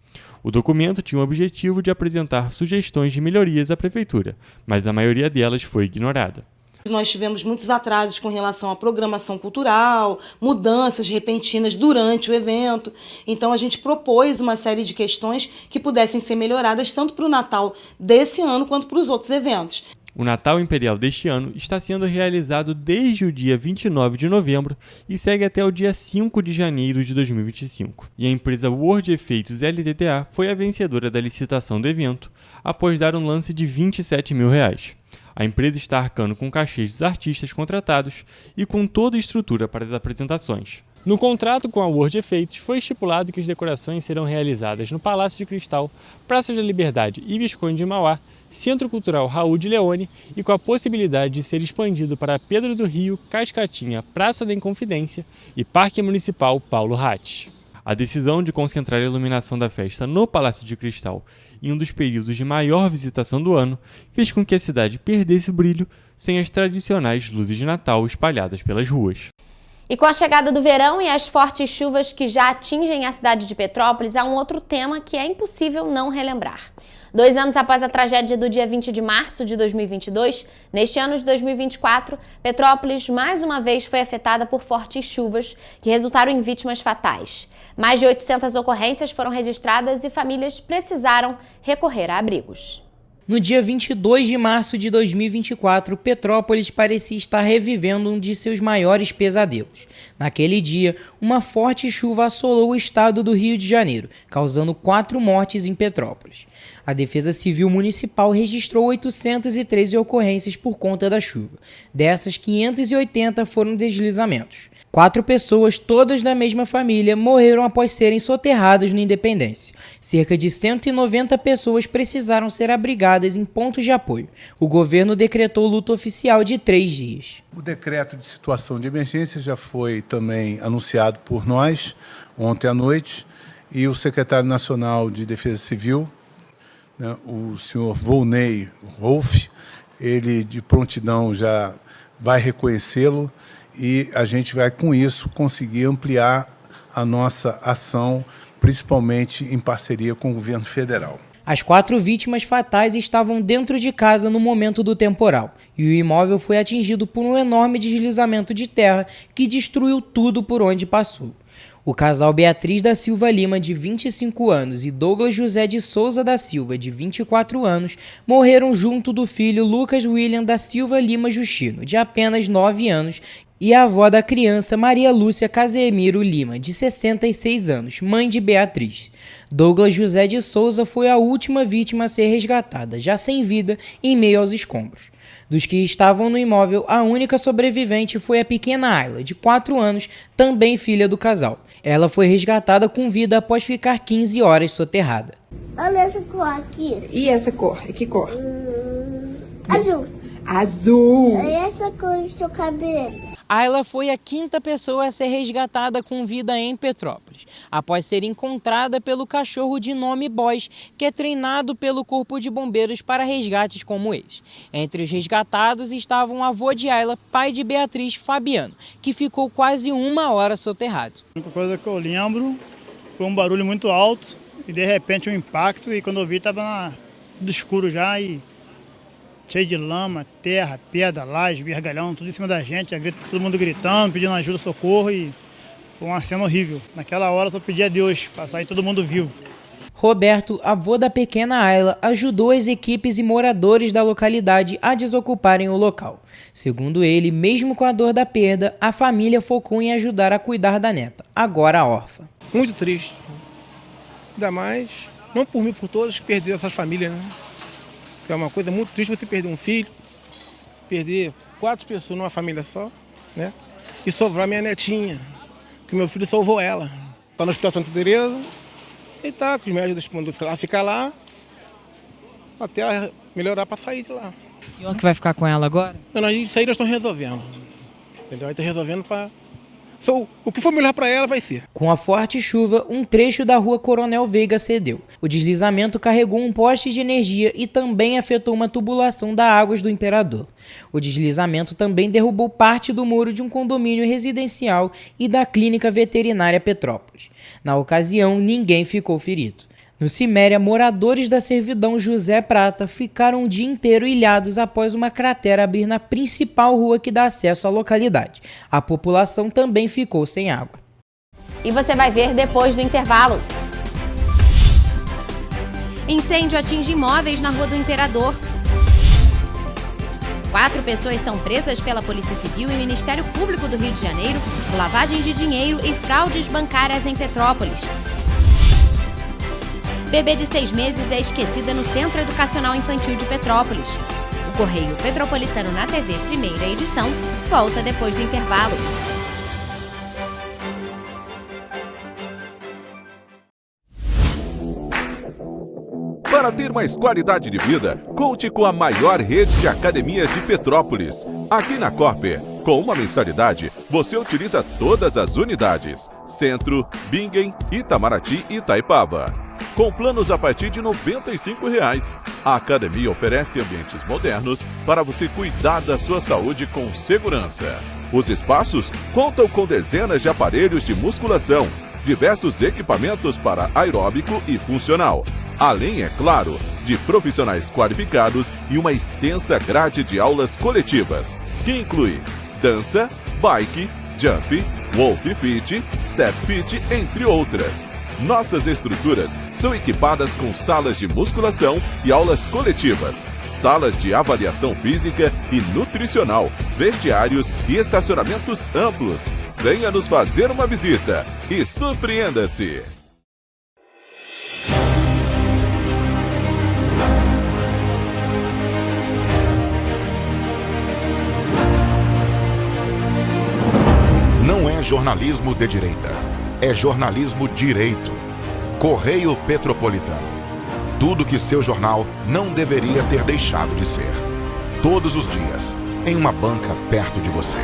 O documento tinha o objetivo de apresentar sugestões de melhorias à Prefeitura, mas a maioria delas foi ignorada. Nós tivemos muitos atrasos com relação à programação cultural, mudanças repentinas durante o evento. Então a gente propôs uma série de questões que pudessem ser melhoradas tanto para o Natal desse ano quanto para os outros eventos. O Natal Imperial deste ano está sendo realizado desde o dia 29 de novembro e segue até o dia 5 de janeiro de 2025. E a empresa World Efeitos LTTA foi a vencedora da licitação do evento, após dar um lance de R$27 mil. A empresa está arcando com cachês dos artistas contratados e com toda a estrutura para as apresentações. No contrato com a World Efeitos foi estipulado que as decorações serão realizadas no Palácio de Cristal, Praça da Liberdade e Visconde de Mauá, Centro Cultural Raul de Leone e com a possibilidade de ser expandido para Pedro do Rio, Cascatinha, Praça da Inconfidência e Parque Municipal Paulo Ratti. A decisão de concentrar a iluminação da festa no Palácio de Cristal em um dos períodos de maior visitação do ano fez com que a cidade perdesse o brilho sem as tradicionais luzes de Natal espalhadas pelas ruas. E com a chegada do verão e as fortes chuvas que já atingem a cidade de Petrópolis, há um outro tema que é impossível não relembrar. 2 anos após a tragédia do dia 20 de março de 2022, neste ano de 2024, Petrópolis mais uma vez foi afetada por fortes chuvas que resultaram em vítimas fatais. Mais de 800 ocorrências foram registradas e famílias precisaram recorrer a abrigos. No dia 22 de março de 2024, Petrópolis parecia estar revivendo um de seus maiores pesadelos. Naquele dia, uma forte chuva assolou o estado do Rio de Janeiro, causando 4 mortes em Petrópolis. A Defesa Civil Municipal registrou 813 ocorrências por conta da chuva. Dessas, 580 foram deslizamentos. 4 pessoas, todas da mesma família, morreram após serem soterradas no Independência. Cerca de 190 pessoas precisaram ser abrigadas em pontos de apoio. O governo decretou luto oficial de 3 dias. O decreto de situação de emergência já foi também anunciado por nós ontem à noite, e o secretário nacional de Defesa Civil, né, o senhor Volney Wolff, ele de prontidão já vai reconhecê-lo, e a gente vai, com isso, conseguir ampliar a nossa ação, principalmente em parceria com o governo federal. As 4 vítimas fatais estavam dentro de casa no momento do temporal, e o imóvel foi atingido por um enorme deslizamento de terra que destruiu tudo por onde passou. O casal Beatriz da Silva Lima, de 25 anos, e Douglas José de Souza da Silva, de 24 anos, morreram junto do filho Lucas William da Silva Lima Justino, de apenas 9 anos, e a avó da criança Maria Lúcia Casemiro Lima, de 66 anos, mãe de Beatriz. Douglas José de Souza foi a última vítima a ser resgatada, já sem vida, em meio aos escombros. Dos que estavam no imóvel, a única sobrevivente foi a pequena Ayla, de 4 anos, também filha do casal. Ela foi resgatada com vida após ficar 15 horas soterrada. Olha essa cor aqui. E essa cor? Que cor? Azul. Azul. E essa cor do seu cabelo? Ayla foi a 5ª pessoa a ser resgatada com vida em Petrópolis, após ser encontrada pelo cachorro de nome Boys, que é treinado pelo Corpo de Bombeiros para resgates como esse. Entre os resgatados estavam o avô de Ayla, pai de Beatriz, Fabiano, que ficou quase 1 hora soterrado. A única coisa que eu lembro foi um barulho muito alto e de repente um impacto, e quando eu vi estava tudo escuro já e cheio de lama, terra, pedra, laje, vergalhão, tudo em cima da gente, todo mundo gritando, pedindo ajuda, socorro, e foi uma cena horrível. Naquela hora eu só pedi a Deus para sair todo mundo vivo. Roberto, avô da pequena Ayla, ajudou as equipes e moradores da localidade a desocuparem o local. Segundo ele, mesmo com a dor da perda, a família focou em ajudar a cuidar da neta, agora órfã. Muito triste. Ainda mais, não por mim, por todos que perderam essas famílias, né? É uma coisa muito triste você perder um filho, perder 4 pessoas numa família só, né? E sobrar minha netinha, que meu filho salvou ela. Está no Hospital Santa Teresa e está com os médicos mandando ela ficar lá até ela melhorar para sair de lá. O senhor que vai ficar com ela agora? Não, isso aí nós estamos resolvendo, entendeu? Aí está resolvendo para... O que for melhor para ela vai ser. Com a forte chuva, um trecho da rua Coronel Veiga cedeu. O deslizamento carregou um poste de energia e também afetou uma tubulação da Águas do Imperador. O deslizamento também derrubou parte do muro de um condomínio residencial e da clínica veterinária Petrópolis. Na ocasião, ninguém ficou ferido. No Ciméria, moradores da Servidão José Prata ficaram o dia inteiro ilhados após uma cratera abrir na principal rua que dá acesso à localidade. A população também ficou sem água. E você vai ver depois do intervalo. Incêndio atinge imóveis na Rua do Imperador. 4 pessoas são presas pela Polícia Civil e Ministério Público do Rio de Janeiro por lavagem de dinheiro e fraudes bancárias em Petrópolis. Bebê de 6 meses é esquecida no Centro Educacional Infantil de Petrópolis. O Correio Petropolitano na TV, primeira edição, volta depois do intervalo. Para ter mais qualidade de vida, conte com a maior rede de academias de Petrópolis. Aqui na Corper, com uma mensalidade, você utiliza todas as unidades: Centro, Bingen, Itamaraty e Itaipava. Com planos a partir de R$ 95,00. A academia oferece ambientes modernos para você cuidar da sua saúde com segurança. Os espaços contam com dezenas de aparelhos de musculação, diversos equipamentos para aeróbico e funcional, além, é claro, de profissionais qualificados e uma extensa grade de aulas coletivas, que inclui dança, bike, jump, wolf fit, step fit, entre outras. Nossas estruturas são equipadas com salas de musculação e aulas coletivas, salas de avaliação física e nutricional, vestiários e estacionamentos amplos. Venha nos fazer uma visita e surpreenda-se! Não é jornalismo de direita, é jornalismo direito. Correio Petropolitano. Tudo que seu jornal não deveria ter deixado de ser. Todos os dias, em uma banca perto de você.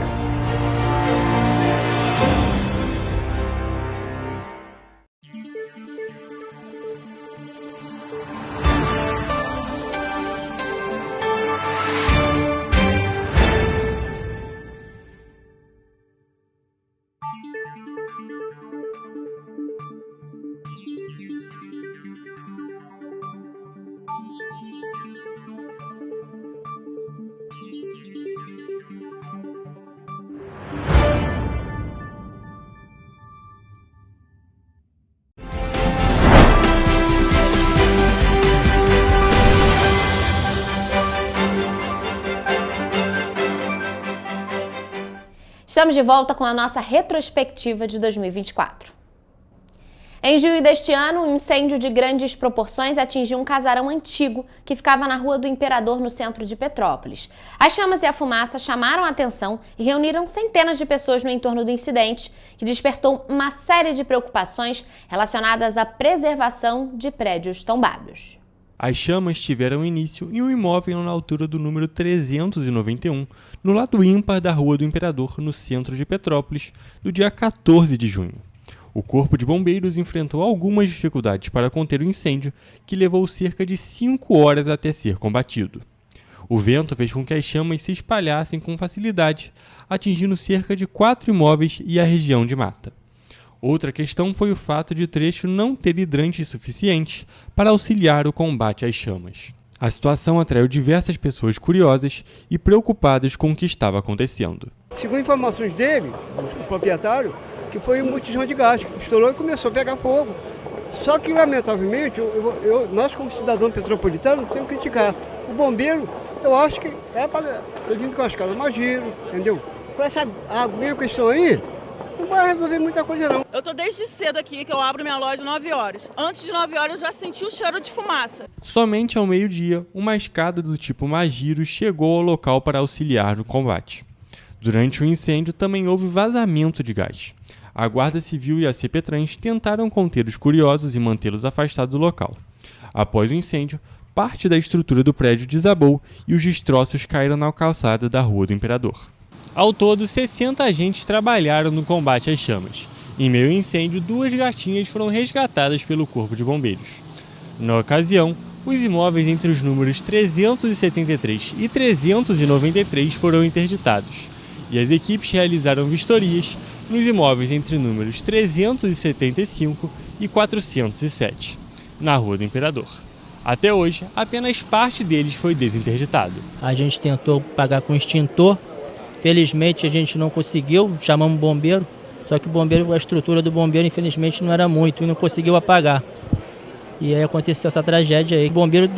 Estamos de volta com a nossa retrospectiva de 2024. Em julho deste ano, um incêndio de grandes proporções atingiu um casarão antigo que ficava na Rua do Imperador, no centro de Petrópolis. As chamas e a fumaça chamaram a atenção e reuniram centenas de pessoas no entorno do incidente, que despertou uma série de preocupações relacionadas à preservação de prédios tombados. As chamas tiveram início em um imóvel na altura do número 391, no lado ímpar da Rua do Imperador, no centro de Petrópolis, no dia 14 de junho. O Corpo de Bombeiros enfrentou algumas dificuldades para conter o incêndio, que levou cerca de 5 horas até ser combatido. O vento fez com que as chamas se espalhassem com facilidade, atingindo cerca de 4 imóveis e a região de mata. Outra questão foi o fato de o trecho não ter hidrantes suficientes para auxiliar o combate às chamas. A situação atraiu diversas pessoas curiosas e preocupadas com o que estava acontecendo. Segundo informações dele, o proprietário, que foi um botijão de gás que estourou e começou a pegar fogo. Só que, lamentavelmente, nós como cidadão petropolitano temos que criticar. O bombeiro, eu acho que é para ter vindo com as casas mais giro, entendeu? Com essa aguinha que estão aí, não vai resolver muita coisa não. Eu tô desde cedo aqui, que eu abro minha loja 9 horas. Antes de 9 horas eu já senti o cheiro de fumaça. Somente ao meio-dia, uma escada do tipo Magiro chegou ao local para auxiliar no combate. Durante o incêndio também houve vazamento de gás. A Guarda Civil e a CPTrans tentaram conter os curiosos e mantê-los afastados do local. Após o incêndio, parte da estrutura do prédio desabou e os destroços caíram na calçada da Rua do Imperador. Ao todo, 60 agentes trabalharam no combate às chamas. Em meio ao incêndio, 2 gatinhas foram resgatadas pelo Corpo de Bombeiros. Na ocasião, os imóveis entre os números 373 e 393 foram interditados, e as equipes realizaram vistorias nos imóveis entre números 375 e 407, na Rua do Imperador. Até hoje, apenas parte deles foi desinterditado. A gente tentou pagar com extintor. Felizmente a gente não conseguiu, chamamos o bombeiro, só que a estrutura do bombeiro infelizmente não era muito e não conseguiu apagar. E aí aconteceu essa tragédia aí. Os bombeiros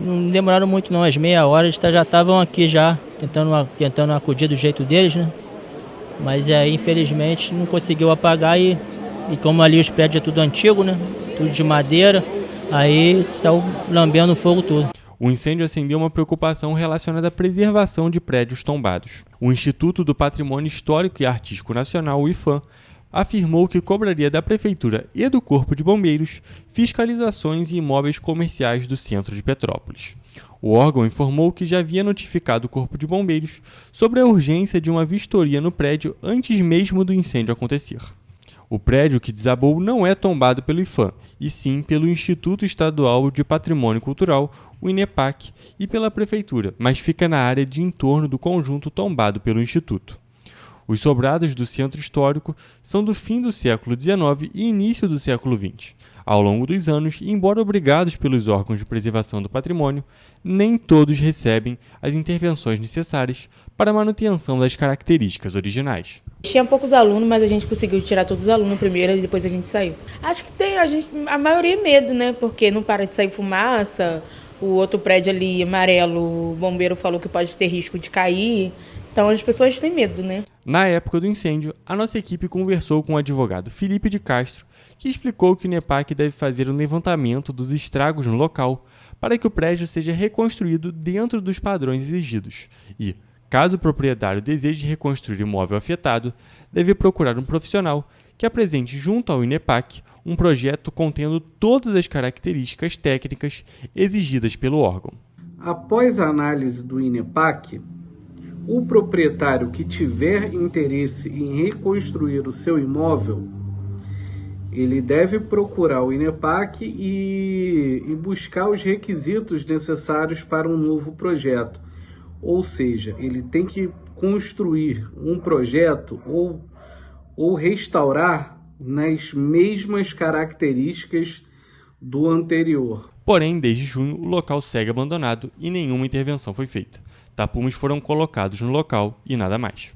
não demoraram muito não, às meia hora eles já estavam aqui já, tentando acudir do jeito deles, né? Mas aí infelizmente não conseguiu apagar e como ali os prédios é tudo antigo, né? Tudo de madeira, aí saiu lambendo o fogo todo. O incêndio acendeu uma preocupação relacionada à preservação de prédios tombados. O Instituto do Patrimônio Histórico e Artístico Nacional, o IPHAN, afirmou que cobraria da Prefeitura e do Corpo de Bombeiros fiscalizações em imóveis comerciais do centro de Petrópolis. O órgão informou que já havia notificado o Corpo de Bombeiros sobre a urgência de uma vistoria no prédio antes mesmo do incêndio acontecer. O prédio que desabou não é tombado pelo IPHAN, e sim pelo Instituto Estadual de Patrimônio Cultural, o INEPAC, e pela Prefeitura, mas fica na área de entorno do conjunto tombado pelo Instituto. Os sobrados do centro histórico são do fim do século XIX e início do século XX. Ao longo dos anos, embora obrigados pelos órgãos de preservação do patrimônio, nem todos recebem as intervenções necessárias para a manutenção das características originais. Tinha poucos alunos, mas a gente conseguiu tirar todos os alunos primeiro e depois a gente saiu. Acho que a maioria é medo, né? Porque não para de sair fumaça, o outro prédio ali amarelo, o bombeiro falou que pode ter risco de cair. Então as pessoas têm medo, né? Na época do incêndio, a nossa equipe conversou com o advogado Felipe de Castro, que explicou que o INEPAC deve fazer um levantamento dos estragos no local para que o prédio seja reconstruído dentro dos padrões exigidos e, caso o proprietário deseje reconstruir o imóvel afetado, deve procurar um profissional que apresente junto ao INEPAC um projeto contendo todas as características técnicas exigidas pelo órgão. Após a análise do INEPAC, o proprietário que tiver interesse em reconstruir o seu imóvel, ele deve procurar o INEPAC e buscar os requisitos necessários para um novo projeto. Ou seja, ele tem que construir um projeto ou restaurar nas mesmas características do anterior. Porém, desde junho, o local segue abandonado e nenhuma intervenção foi feita. Tapumes foram colocados no local e nada mais.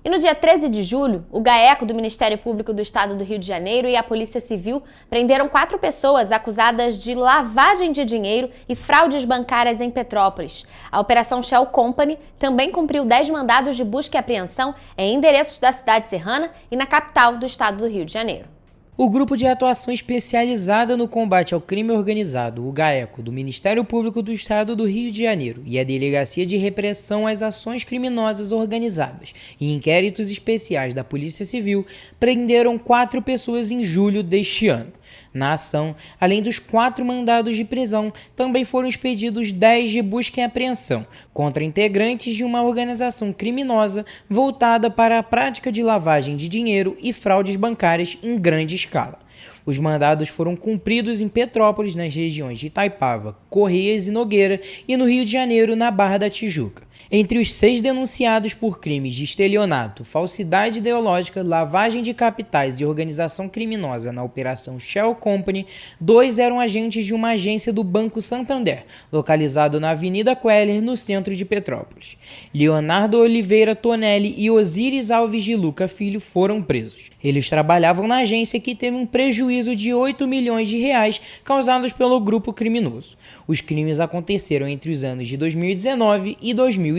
E no dia 13 de julho, o GAECO do Ministério Público do Estado do Rio de Janeiro e a Polícia Civil prenderam 4 pessoas acusadas de lavagem de dinheiro e fraudes bancárias em Petrópolis. A Operação Shell Company também cumpriu 10 mandados de busca e apreensão em endereços da cidade serrana e na capital do Estado do Rio de Janeiro. O Grupo de Atuação Especializada no Combate ao Crime Organizado, o GAECO, do Ministério Público do Estado do Rio de Janeiro e a Delegacia de Repressão às Ações Criminosas Organizadas e Inquéritos Especiais da Polícia Civil prenderam 4 pessoas em julho deste ano. Na ação, além dos 4 mandados de prisão, também foram expedidos 10 de busca e apreensão contra integrantes de uma organização criminosa voltada para a prática de lavagem de dinheiro e fraudes bancárias em grande escala. Os mandados foram cumpridos em Petrópolis, nas regiões de Itaipava, Correias e Nogueira, e no Rio de Janeiro, na Barra da Tijuca. Entre os 6 denunciados por crimes de estelionato, falsidade ideológica, lavagem de capitais e organização criminosa na Operação Shell Company, 2 eram agentes de uma agência do Banco Santander, localizado na Avenida Queller, no centro de Petrópolis. Leonardo Oliveira Tonelli e Osíris Alves de Luca Filho foram presos. Eles trabalhavam na agência, que teve um prejuízo de 8 milhões de reais causados pelo grupo criminoso. Os crimes aconteceram entre os anos de 2019 e 2020.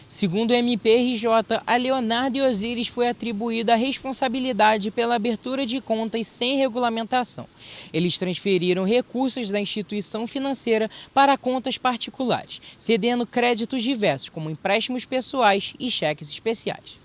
Segundo o MPRJ, a Leonardo e Osíris foi atribuída a responsabilidade pela abertura de contas sem regulamentação. Eles transferiram recursos da instituição financeira para contas particulares, cedendo créditos diversos, como empréstimos pessoais e cheques especiais.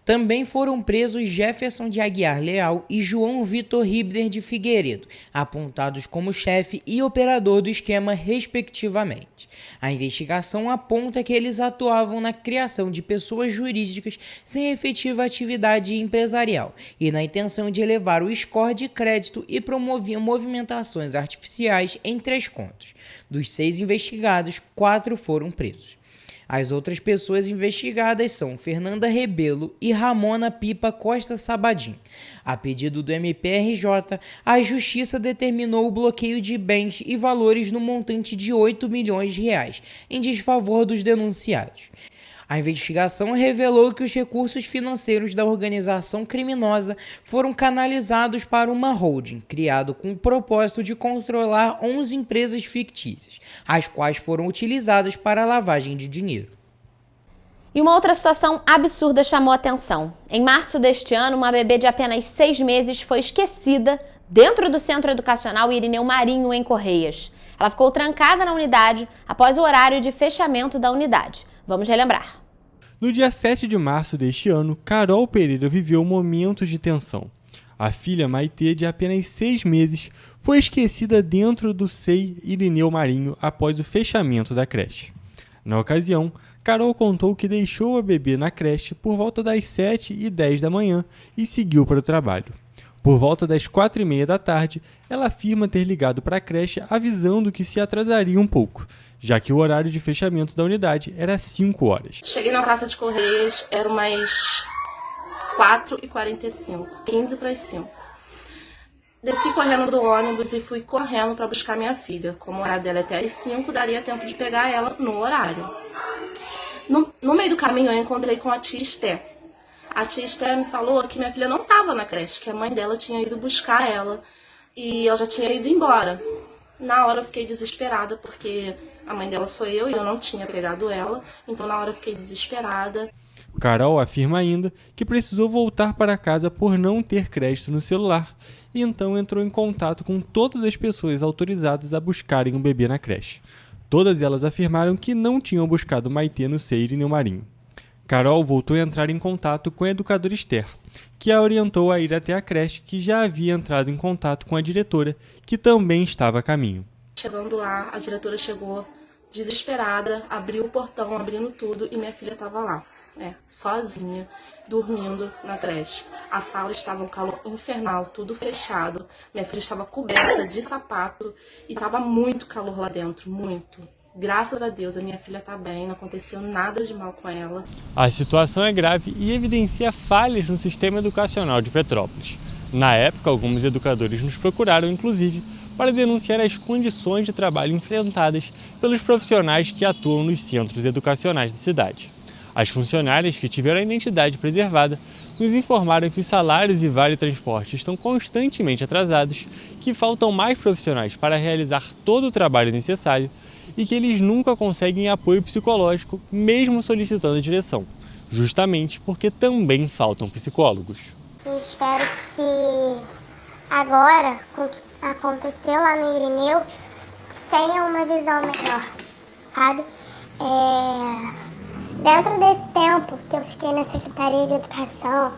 Também foram presos Jefferson de Aguiar Leal e João Vitor Ribner de Figueiredo, apontados como chefe e operador do esquema, respectivamente. A investigação aponta que eles atuavam na criação de pessoas jurídicas sem efetiva atividade empresarial e na intenção de elevar o score de crédito e promoviam movimentações artificiais entre as contas. Dos 6 investigados, 4 foram presos. As outras pessoas investigadas são Fernanda Rebelo e Ramona Pipa Costa Sabadim. A pedido do MPRJ, a Justiça determinou o bloqueio de bens e valores no montante de 8 milhões de reais, em desfavor dos denunciados. A investigação revelou que os recursos financeiros da organização criminosa foram canalizados para uma holding, criado com o propósito de controlar 11 empresas fictícias, as quais foram utilizadas para a lavagem de dinheiro. E uma outra situação absurda chamou a atenção. Em março deste ano, uma bebê de apenas 6 meses foi esquecida dentro do Centro Educacional Irineu Marinho, em Correias. Ela ficou trancada na unidade após o horário de fechamento da unidade. Vamos relembrar. No dia 7 de março deste ano, Carol Pereira viveu momentos de tensão. A filha Maitê, de apenas 6 meses, foi esquecida dentro do SEI Irineu Marinho após o fechamento da creche. Na ocasião, Carol contou que deixou a bebê na creche por volta das 7h10 da manhã e seguiu para o trabalho. Por volta das 4h30 da tarde, ela afirma ter ligado para a creche avisando que se atrasaria um pouco, já que o horário de fechamento da unidade era 5 horas. Cheguei na Praça de Correias, eram umas 4h45, 15 para as 5. Desci correndo do ônibus e fui correndo para buscar minha filha. Como o horário dela é até às 5, daria tempo de pegar ela no horário. No meio do caminho eu encontrei com a tia Esté. A tia Esther me falou que minha filha não estava na creche, que a mãe dela tinha ido buscar ela e ela já tinha ido embora. Na hora eu fiquei desesperada, porque a mãe dela sou eu e eu não tinha pegado ela, então na hora eu fiquei desesperada. Carol afirma ainda que precisou voltar para casa por não ter crédito no celular e então entrou em contato com todas as pessoas autorizadas a buscarem um bebê na creche. Todas elas afirmaram que não tinham buscado Maitê no Seire nem o Marinho. Carol voltou a entrar em contato com a educadora Esther, que a orientou a ir até a creche, que já havia entrado em contato com a diretora, que também estava a caminho. Chegando lá, a diretora chegou desesperada, abriu o portão, abrindo tudo, e minha filha estava lá, sozinha, dormindo na creche. A sala estava um calor infernal, tudo fechado. Minha filha estava coberta de sapato e estava muito calor lá dentro, muito. Graças a Deus, a minha filha está bem, não aconteceu nada de mal com ela. A situação é grave e evidencia falhas no sistema educacional de Petrópolis. Na época, alguns educadores nos procuraram, inclusive, para denunciar as condições de trabalho enfrentadas pelos profissionais que atuam nos centros educacionais da cidade. As funcionárias que tiveram a identidade preservada nos informaram que os salários e vale-transporte estão constantemente atrasados, que faltam mais profissionais para realizar todo o trabalho necessário e que eles nunca conseguem apoio psicológico, mesmo solicitando a direção, justamente porque também faltam psicólogos. Eu espero que agora, com o que aconteceu lá no Irineu, tenha uma visão melhor, sabe? Dentro desse tempo que eu fiquei na Secretaria de Educação,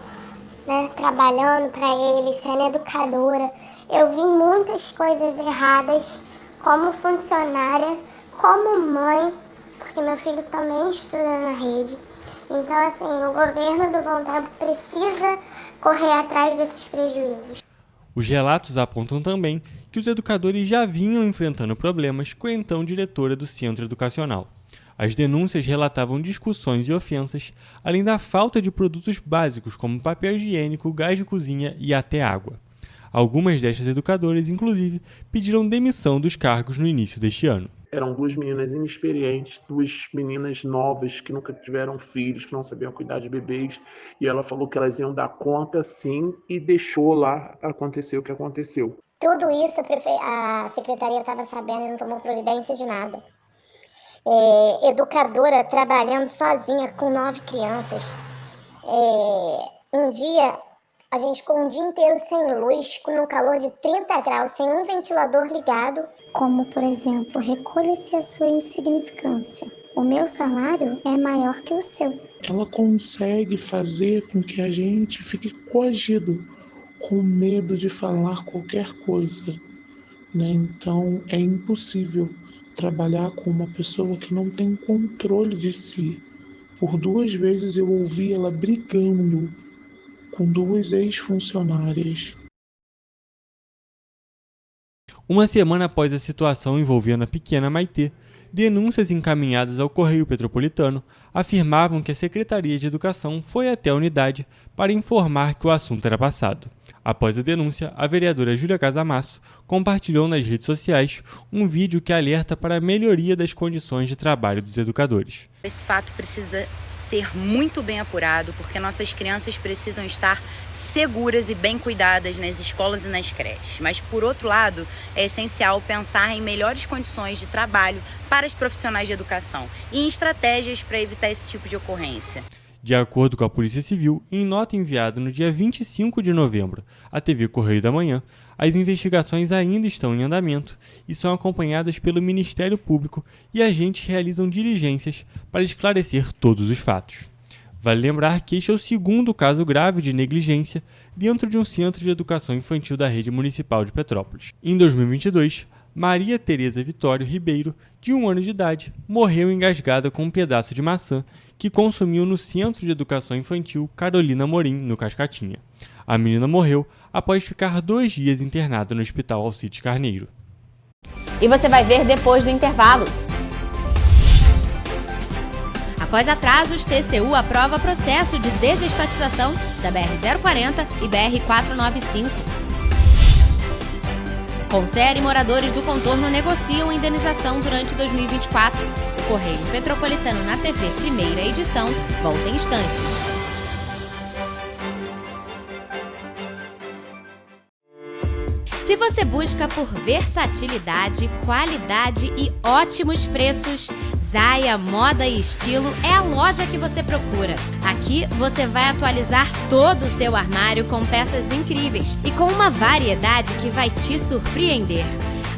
trabalhando para eles, sendo educadora, eu vi muitas coisas erradas como funcionária, como mãe, porque meu filho também estuda na rede. Então, assim, o governo do Bom Tempo precisa correr atrás desses prejuízos. Os relatos apontam também que os educadores já vinham enfrentando problemas com a então diretora do centro educacional. As denúncias relatavam discussões e ofensas, além da falta de produtos básicos como papel higiênico, gás de cozinha e até água. Algumas destas educadoras, inclusive, pediram demissão dos cargos no início deste ano. Eram duas meninas inexperientes, duas meninas novas que nunca tiveram filhos, que não sabiam cuidar de bebês, e ela falou que elas iam dar conta sim e deixou lá acontecer o que aconteceu. Tudo isso a secretaria estava sabendo e não tomou providência de nada. Educadora trabalhando sozinha com 9 crianças. Um dia a gente ficou um dia inteiro sem luz, com um calor de 30 graus, sem um ventilador ligado. Como, por exemplo, recolha-se a sua insignificância. O meu salário é maior que o seu. Ela consegue fazer com que a gente fique coagido, com medo de falar qualquer coisa, Então é impossível trabalhar com uma pessoa que não tem controle de si. Por 2 vezes eu ouvi ela brigando com 2 ex-funcionárias. Uma semana após a situação envolvendo a pequena Maitê, denúncias encaminhadas ao Correio Petropolitano afirmavam que a Secretaria de Educação foi até a unidade para informar que o assunto era passado. Após a denúncia, a vereadora Júlia Casamasso compartilhou nas redes sociais um vídeo que alerta para a melhoria das condições de trabalho dos educadores. Esse fato precisa ser muito bem apurado, porque nossas crianças precisam estar seguras e bem cuidadas nas escolas e nas creches. Mas, por outro lado, é essencial pensar em melhores condições de trabalho para os profissionais de educação e em estratégias para evitar esse tipo de ocorrência. De acordo com a Polícia Civil, em nota enviada no dia 25 de novembro à TV Correio da Manhã, as investigações ainda estão em andamento e são acompanhadas pelo Ministério Público e agentes realizam diligências para esclarecer todos os fatos. Vale lembrar que este é o 2º caso grave de negligência dentro de um centro de educação infantil da rede municipal de Petrópolis. Em 2022, Maria Tereza Vitório Ribeiro, de 1 ano de idade, morreu engasgada com um pedaço de maçã que consumiu no Centro de Educação Infantil Carolina Morim, no Cascatinha. A menina morreu após ficar 2 dias internada no Hospital Alcides Carneiro. E você vai ver depois do intervalo. Após atrasos, TCU aprova processo de desestatização da BR-040 e BR-495. Conselho e moradores do contorno negociam a indenização durante 2024. O Correio Petropolitano na TV, primeira edição, volta em instantes. Se você busca por versatilidade, qualidade e ótimos preços, Zaya Moda e Estilo é a loja que você procura. Aqui você vai atualizar todo o seu armário com peças incríveis e com uma variedade que vai te surpreender.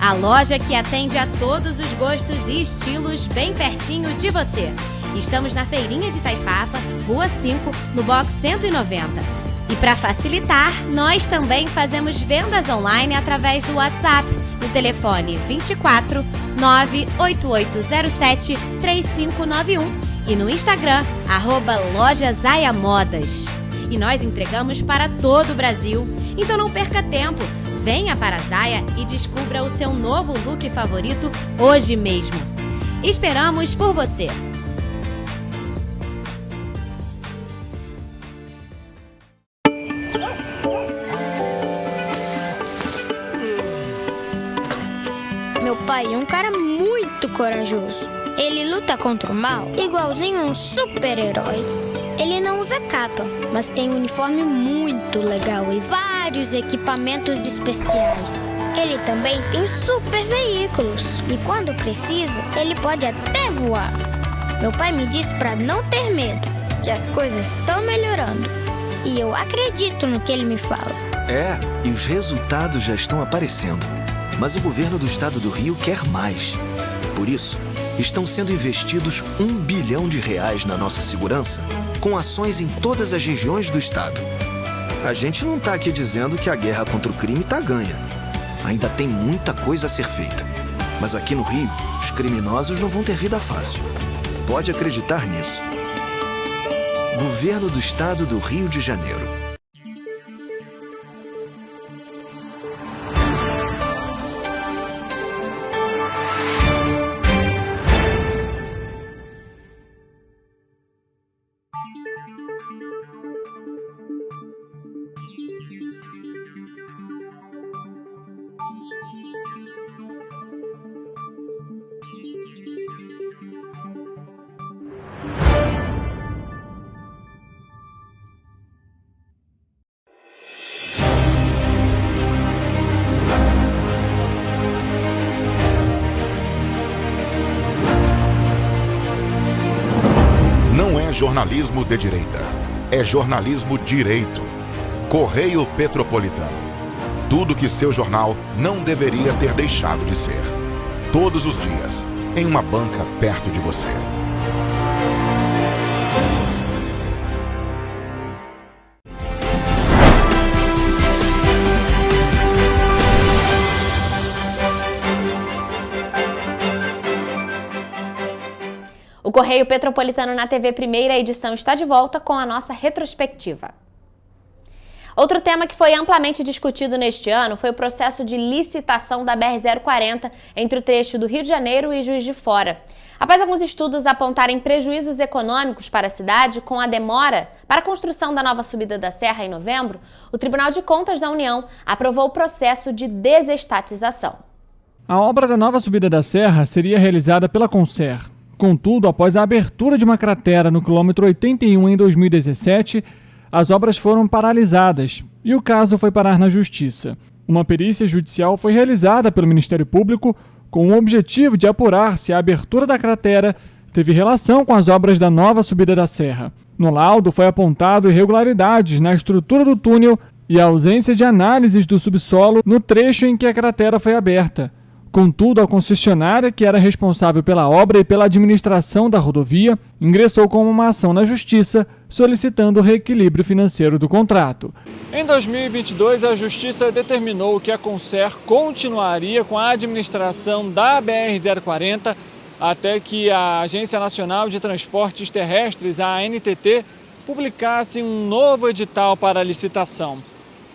A loja que atende a todos os gostos e estilos bem pertinho de você. Estamos na Feirinha de Itaipava, Rua 5, no box 190. E para facilitar, nós também fazemos vendas online através do WhatsApp, no telefone 24 98807 3591 e no Instagram, @LojaZayaModas. E nós entregamos para todo o Brasil, então não perca tempo. Venha para a Zaya e descubra o seu novo look favorito hoje mesmo. Esperamos por você! Meu pai é um cara muito corajoso. Ele luta contra o mal igualzinho um super-herói. Ele não usa capa, mas tem um uniforme muito legal e vários equipamentos especiais. Ele também tem super veículos e quando precisa, ele pode até voar. Meu pai me disse para não ter medo, que as coisas estão melhorando. E eu acredito no que ele me fala. É, e os resultados já estão aparecendo. Mas o governo do estado do Rio quer mais. Por isso, estão sendo investidos R$1 bilhão na nossa segurança, com ações em todas as regiões do estado. A gente não está aqui dizendo que a guerra contra o crime está ganha. Ainda tem muita coisa a ser feita. Mas aqui no Rio, os criminosos não vão ter vida fácil. Pode acreditar nisso. Governo do Estado do Rio de Janeiro. Jornalismo de direita. É jornalismo direito. Correio Petropolitano. Tudo que seu jornal não deveria ter deixado de ser. Todos os dias, em uma banca perto de você. O Correio Petropolitano na TV Primeira Edição está de volta com a nossa retrospectiva. Outro tema que foi amplamente discutido neste ano foi o processo de licitação da BR-040 entre o trecho do Rio de Janeiro e Juiz de Fora. Após alguns estudos apontarem prejuízos econômicos para a cidade com a demora para a construção da nova subida da Serra em novembro, o Tribunal de Contas da União aprovou o processo de desestatização. A obra da nova subida da Serra seria realizada pela Concer. Contudo, após a abertura de uma cratera no quilômetro 81 em 2017, as obras foram paralisadas e o caso foi parar na Justiça. Uma perícia judicial foi realizada pelo Ministério Público com o objetivo de apurar se a abertura da cratera teve relação com as obras da nova subida da Serra. No laudo foi apontado irregularidades na estrutura do túnel e a ausência de análises do subsolo no trecho em que a cratera foi aberta. Contudo, a concessionária, que era responsável pela obra e pela administração da rodovia, ingressou com uma ação na Justiça, solicitando o reequilíbrio financeiro do contrato. Em 2022, a Justiça determinou que a Concer continuaria com a administração da BR-040 até que a Agência Nacional de Transportes Terrestres, a ANTT, publicasse um novo edital para a licitação.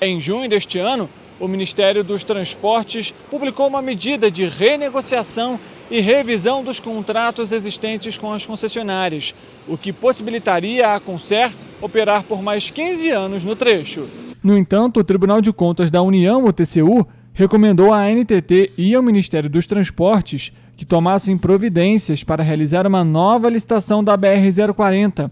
Em junho deste ano, o Ministério dos Transportes publicou uma medida de renegociação e revisão dos contratos existentes com as concessionárias, o que possibilitaria a Concer operar por mais 15 anos no trecho. No entanto, o Tribunal de Contas da União, o TCU, recomendou à ANTT e ao Ministério dos Transportes que tomassem providências para realizar uma nova licitação da BR-040,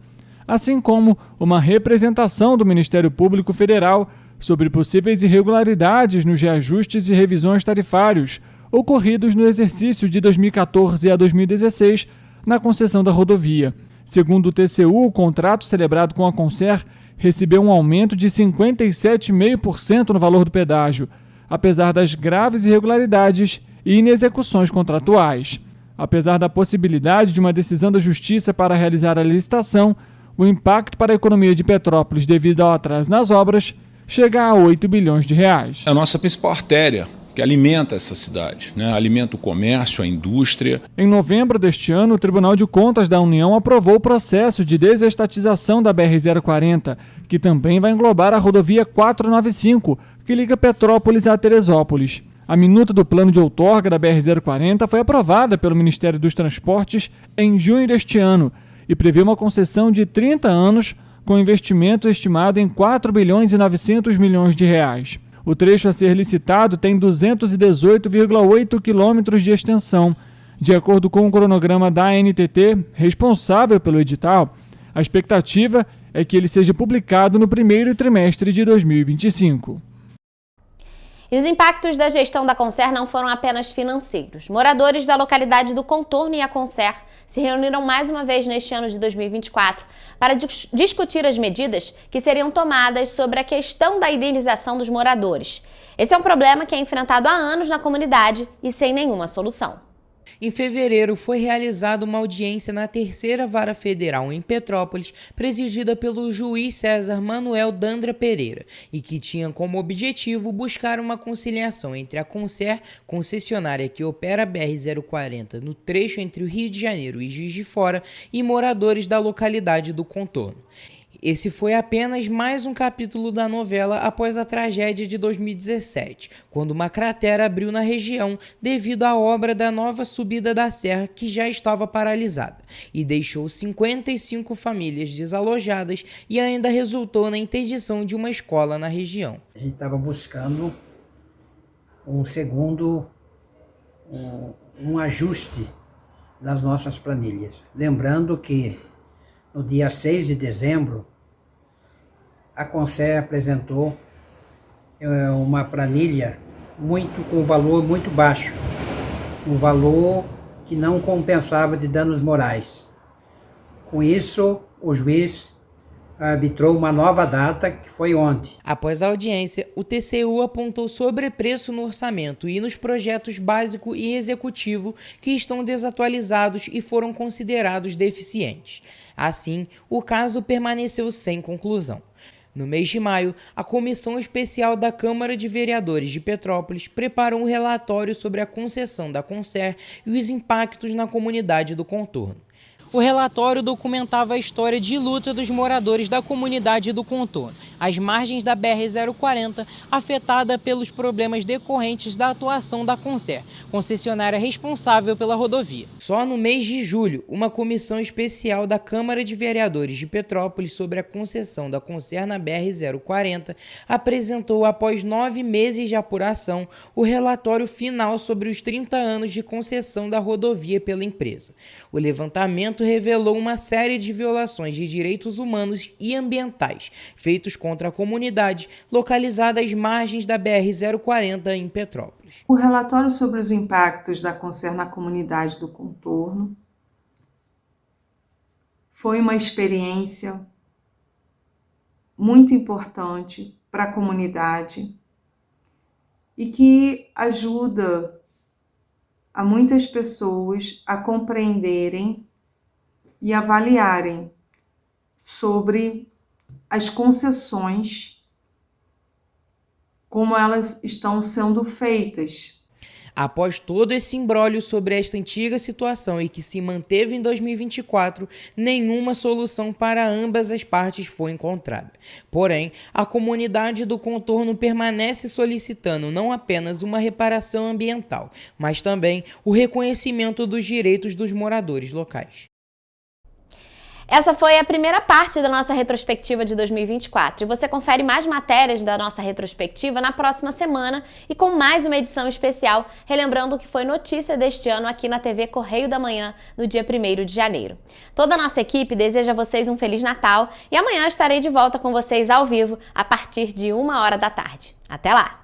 assim como uma representação do Ministério Público Federal sobre possíveis irregularidades nos reajustes e revisões tarifários ocorridos no exercício de 2014 a 2016 na concessão da rodovia. Segundo o TCU, o contrato celebrado com a Concer recebeu um aumento de 57,5% no valor do pedágio, apesar das graves irregularidades e inexecuções contratuais. Apesar da possibilidade de uma decisão da Justiça para realizar a licitação, o impacto para a economia de Petrópolis devido ao atraso nas obras chega a 8 bilhões de reais. É a nossa principal artéria, que alimenta essa cidade, alimenta o comércio, a indústria. Em novembro deste ano, o Tribunal de Contas da União aprovou o processo de desestatização da BR-040, que também vai englobar a rodovia 495, que liga Petrópolis a Teresópolis. A minuta do plano de outorga da BR-040 foi aprovada pelo Ministério dos Transportes em junho deste ano e prevê uma concessão de 30 anos com investimento estimado em 4 bilhões e 900 milhões de reais. O trecho a ser licitado tem 218,8 quilômetros de extensão. De acordo com o cronograma da ANTT, responsável pelo edital, a expectativa é que ele seja publicado no primeiro trimestre de 2025. E os impactos da gestão da Concer não foram apenas financeiros. Moradores da localidade do Contorno e a Concer se reuniram mais uma vez neste ano de 2024 para discutir as medidas que seriam tomadas sobre a questão da indenização dos moradores. Esse é um problema que é enfrentado há anos na comunidade e sem nenhuma solução. Em fevereiro, foi realizada uma audiência na Terceira Vara Federal em Petrópolis, presidida pelo juiz César Manuel Dandra Pereira, e que tinha como objetivo buscar uma conciliação entre a Concer, concessionária que opera a BR-040 no trecho entre o Rio de Janeiro e Juiz de Fora, e moradores da localidade do Contorno. Esse foi apenas mais um capítulo da novela após a tragédia de 2017, quando uma cratera abriu na região devido à obra da nova subida da serra que já estava paralisada e deixou 55 famílias desalojadas e ainda resultou na interdição de uma escola na região. A gente estava buscando um ajuste das nossas planilhas. Lembrando que no dia 6 de dezembro, a Concer apresentou uma planilha com um valor muito baixo, um valor que não compensava de danos morais. Com isso, o juiz arbitrou uma nova data, que foi ontem. Após a audiência, o TCU apontou sobrepreço no orçamento e nos projetos básico e executivo que estão desatualizados e foram considerados deficientes. Assim, o caso permaneceu sem conclusão. No mês de maio, a Comissão Especial da Câmara de Vereadores de Petrópolis preparou um relatório sobre a concessão da Concer e os impactos na comunidade do Contorno. O relatório documentava a história de luta dos moradores da comunidade do Contorno, às margens da BR-040, afetada pelos problemas decorrentes da atuação da Concer, concessionária responsável pela rodovia. Só no mês de julho, uma comissão especial da Câmara de Vereadores de Petrópolis sobre a concessão da Concer na BR-040 apresentou, após 9 meses de apuração, o relatório final sobre os 30 anos de concessão da rodovia pela empresa. O levantamento revelou uma série de violações de direitos humanos e ambientais feitos contra a comunidade localizada às margens da BR-040 em Petrópolis. O relatório sobre os impactos da Concer na comunidade do Contorno foi uma experiência muito importante para a comunidade e que ajuda a muitas pessoas a compreenderem e avaliarem sobre as concessões, como elas estão sendo feitas. Após todo esse imbróglio sobre esta antiga situação e que se manteve em 2024, nenhuma solução para ambas as partes foi encontrada. Porém, a comunidade do Contorno permanece solicitando não apenas uma reparação ambiental, mas também o reconhecimento dos direitos dos moradores locais. Essa foi a primeira parte da nossa retrospectiva de 2024 e você confere mais matérias da nossa retrospectiva na próxima semana e com mais uma edição especial, relembrando o que foi notícia deste ano aqui na TV Correio da Manhã, no dia 1º de janeiro. Toda a nossa equipe deseja a vocês um Feliz Natal e amanhã estarei de volta com vocês ao vivo a partir de 13h. Até lá!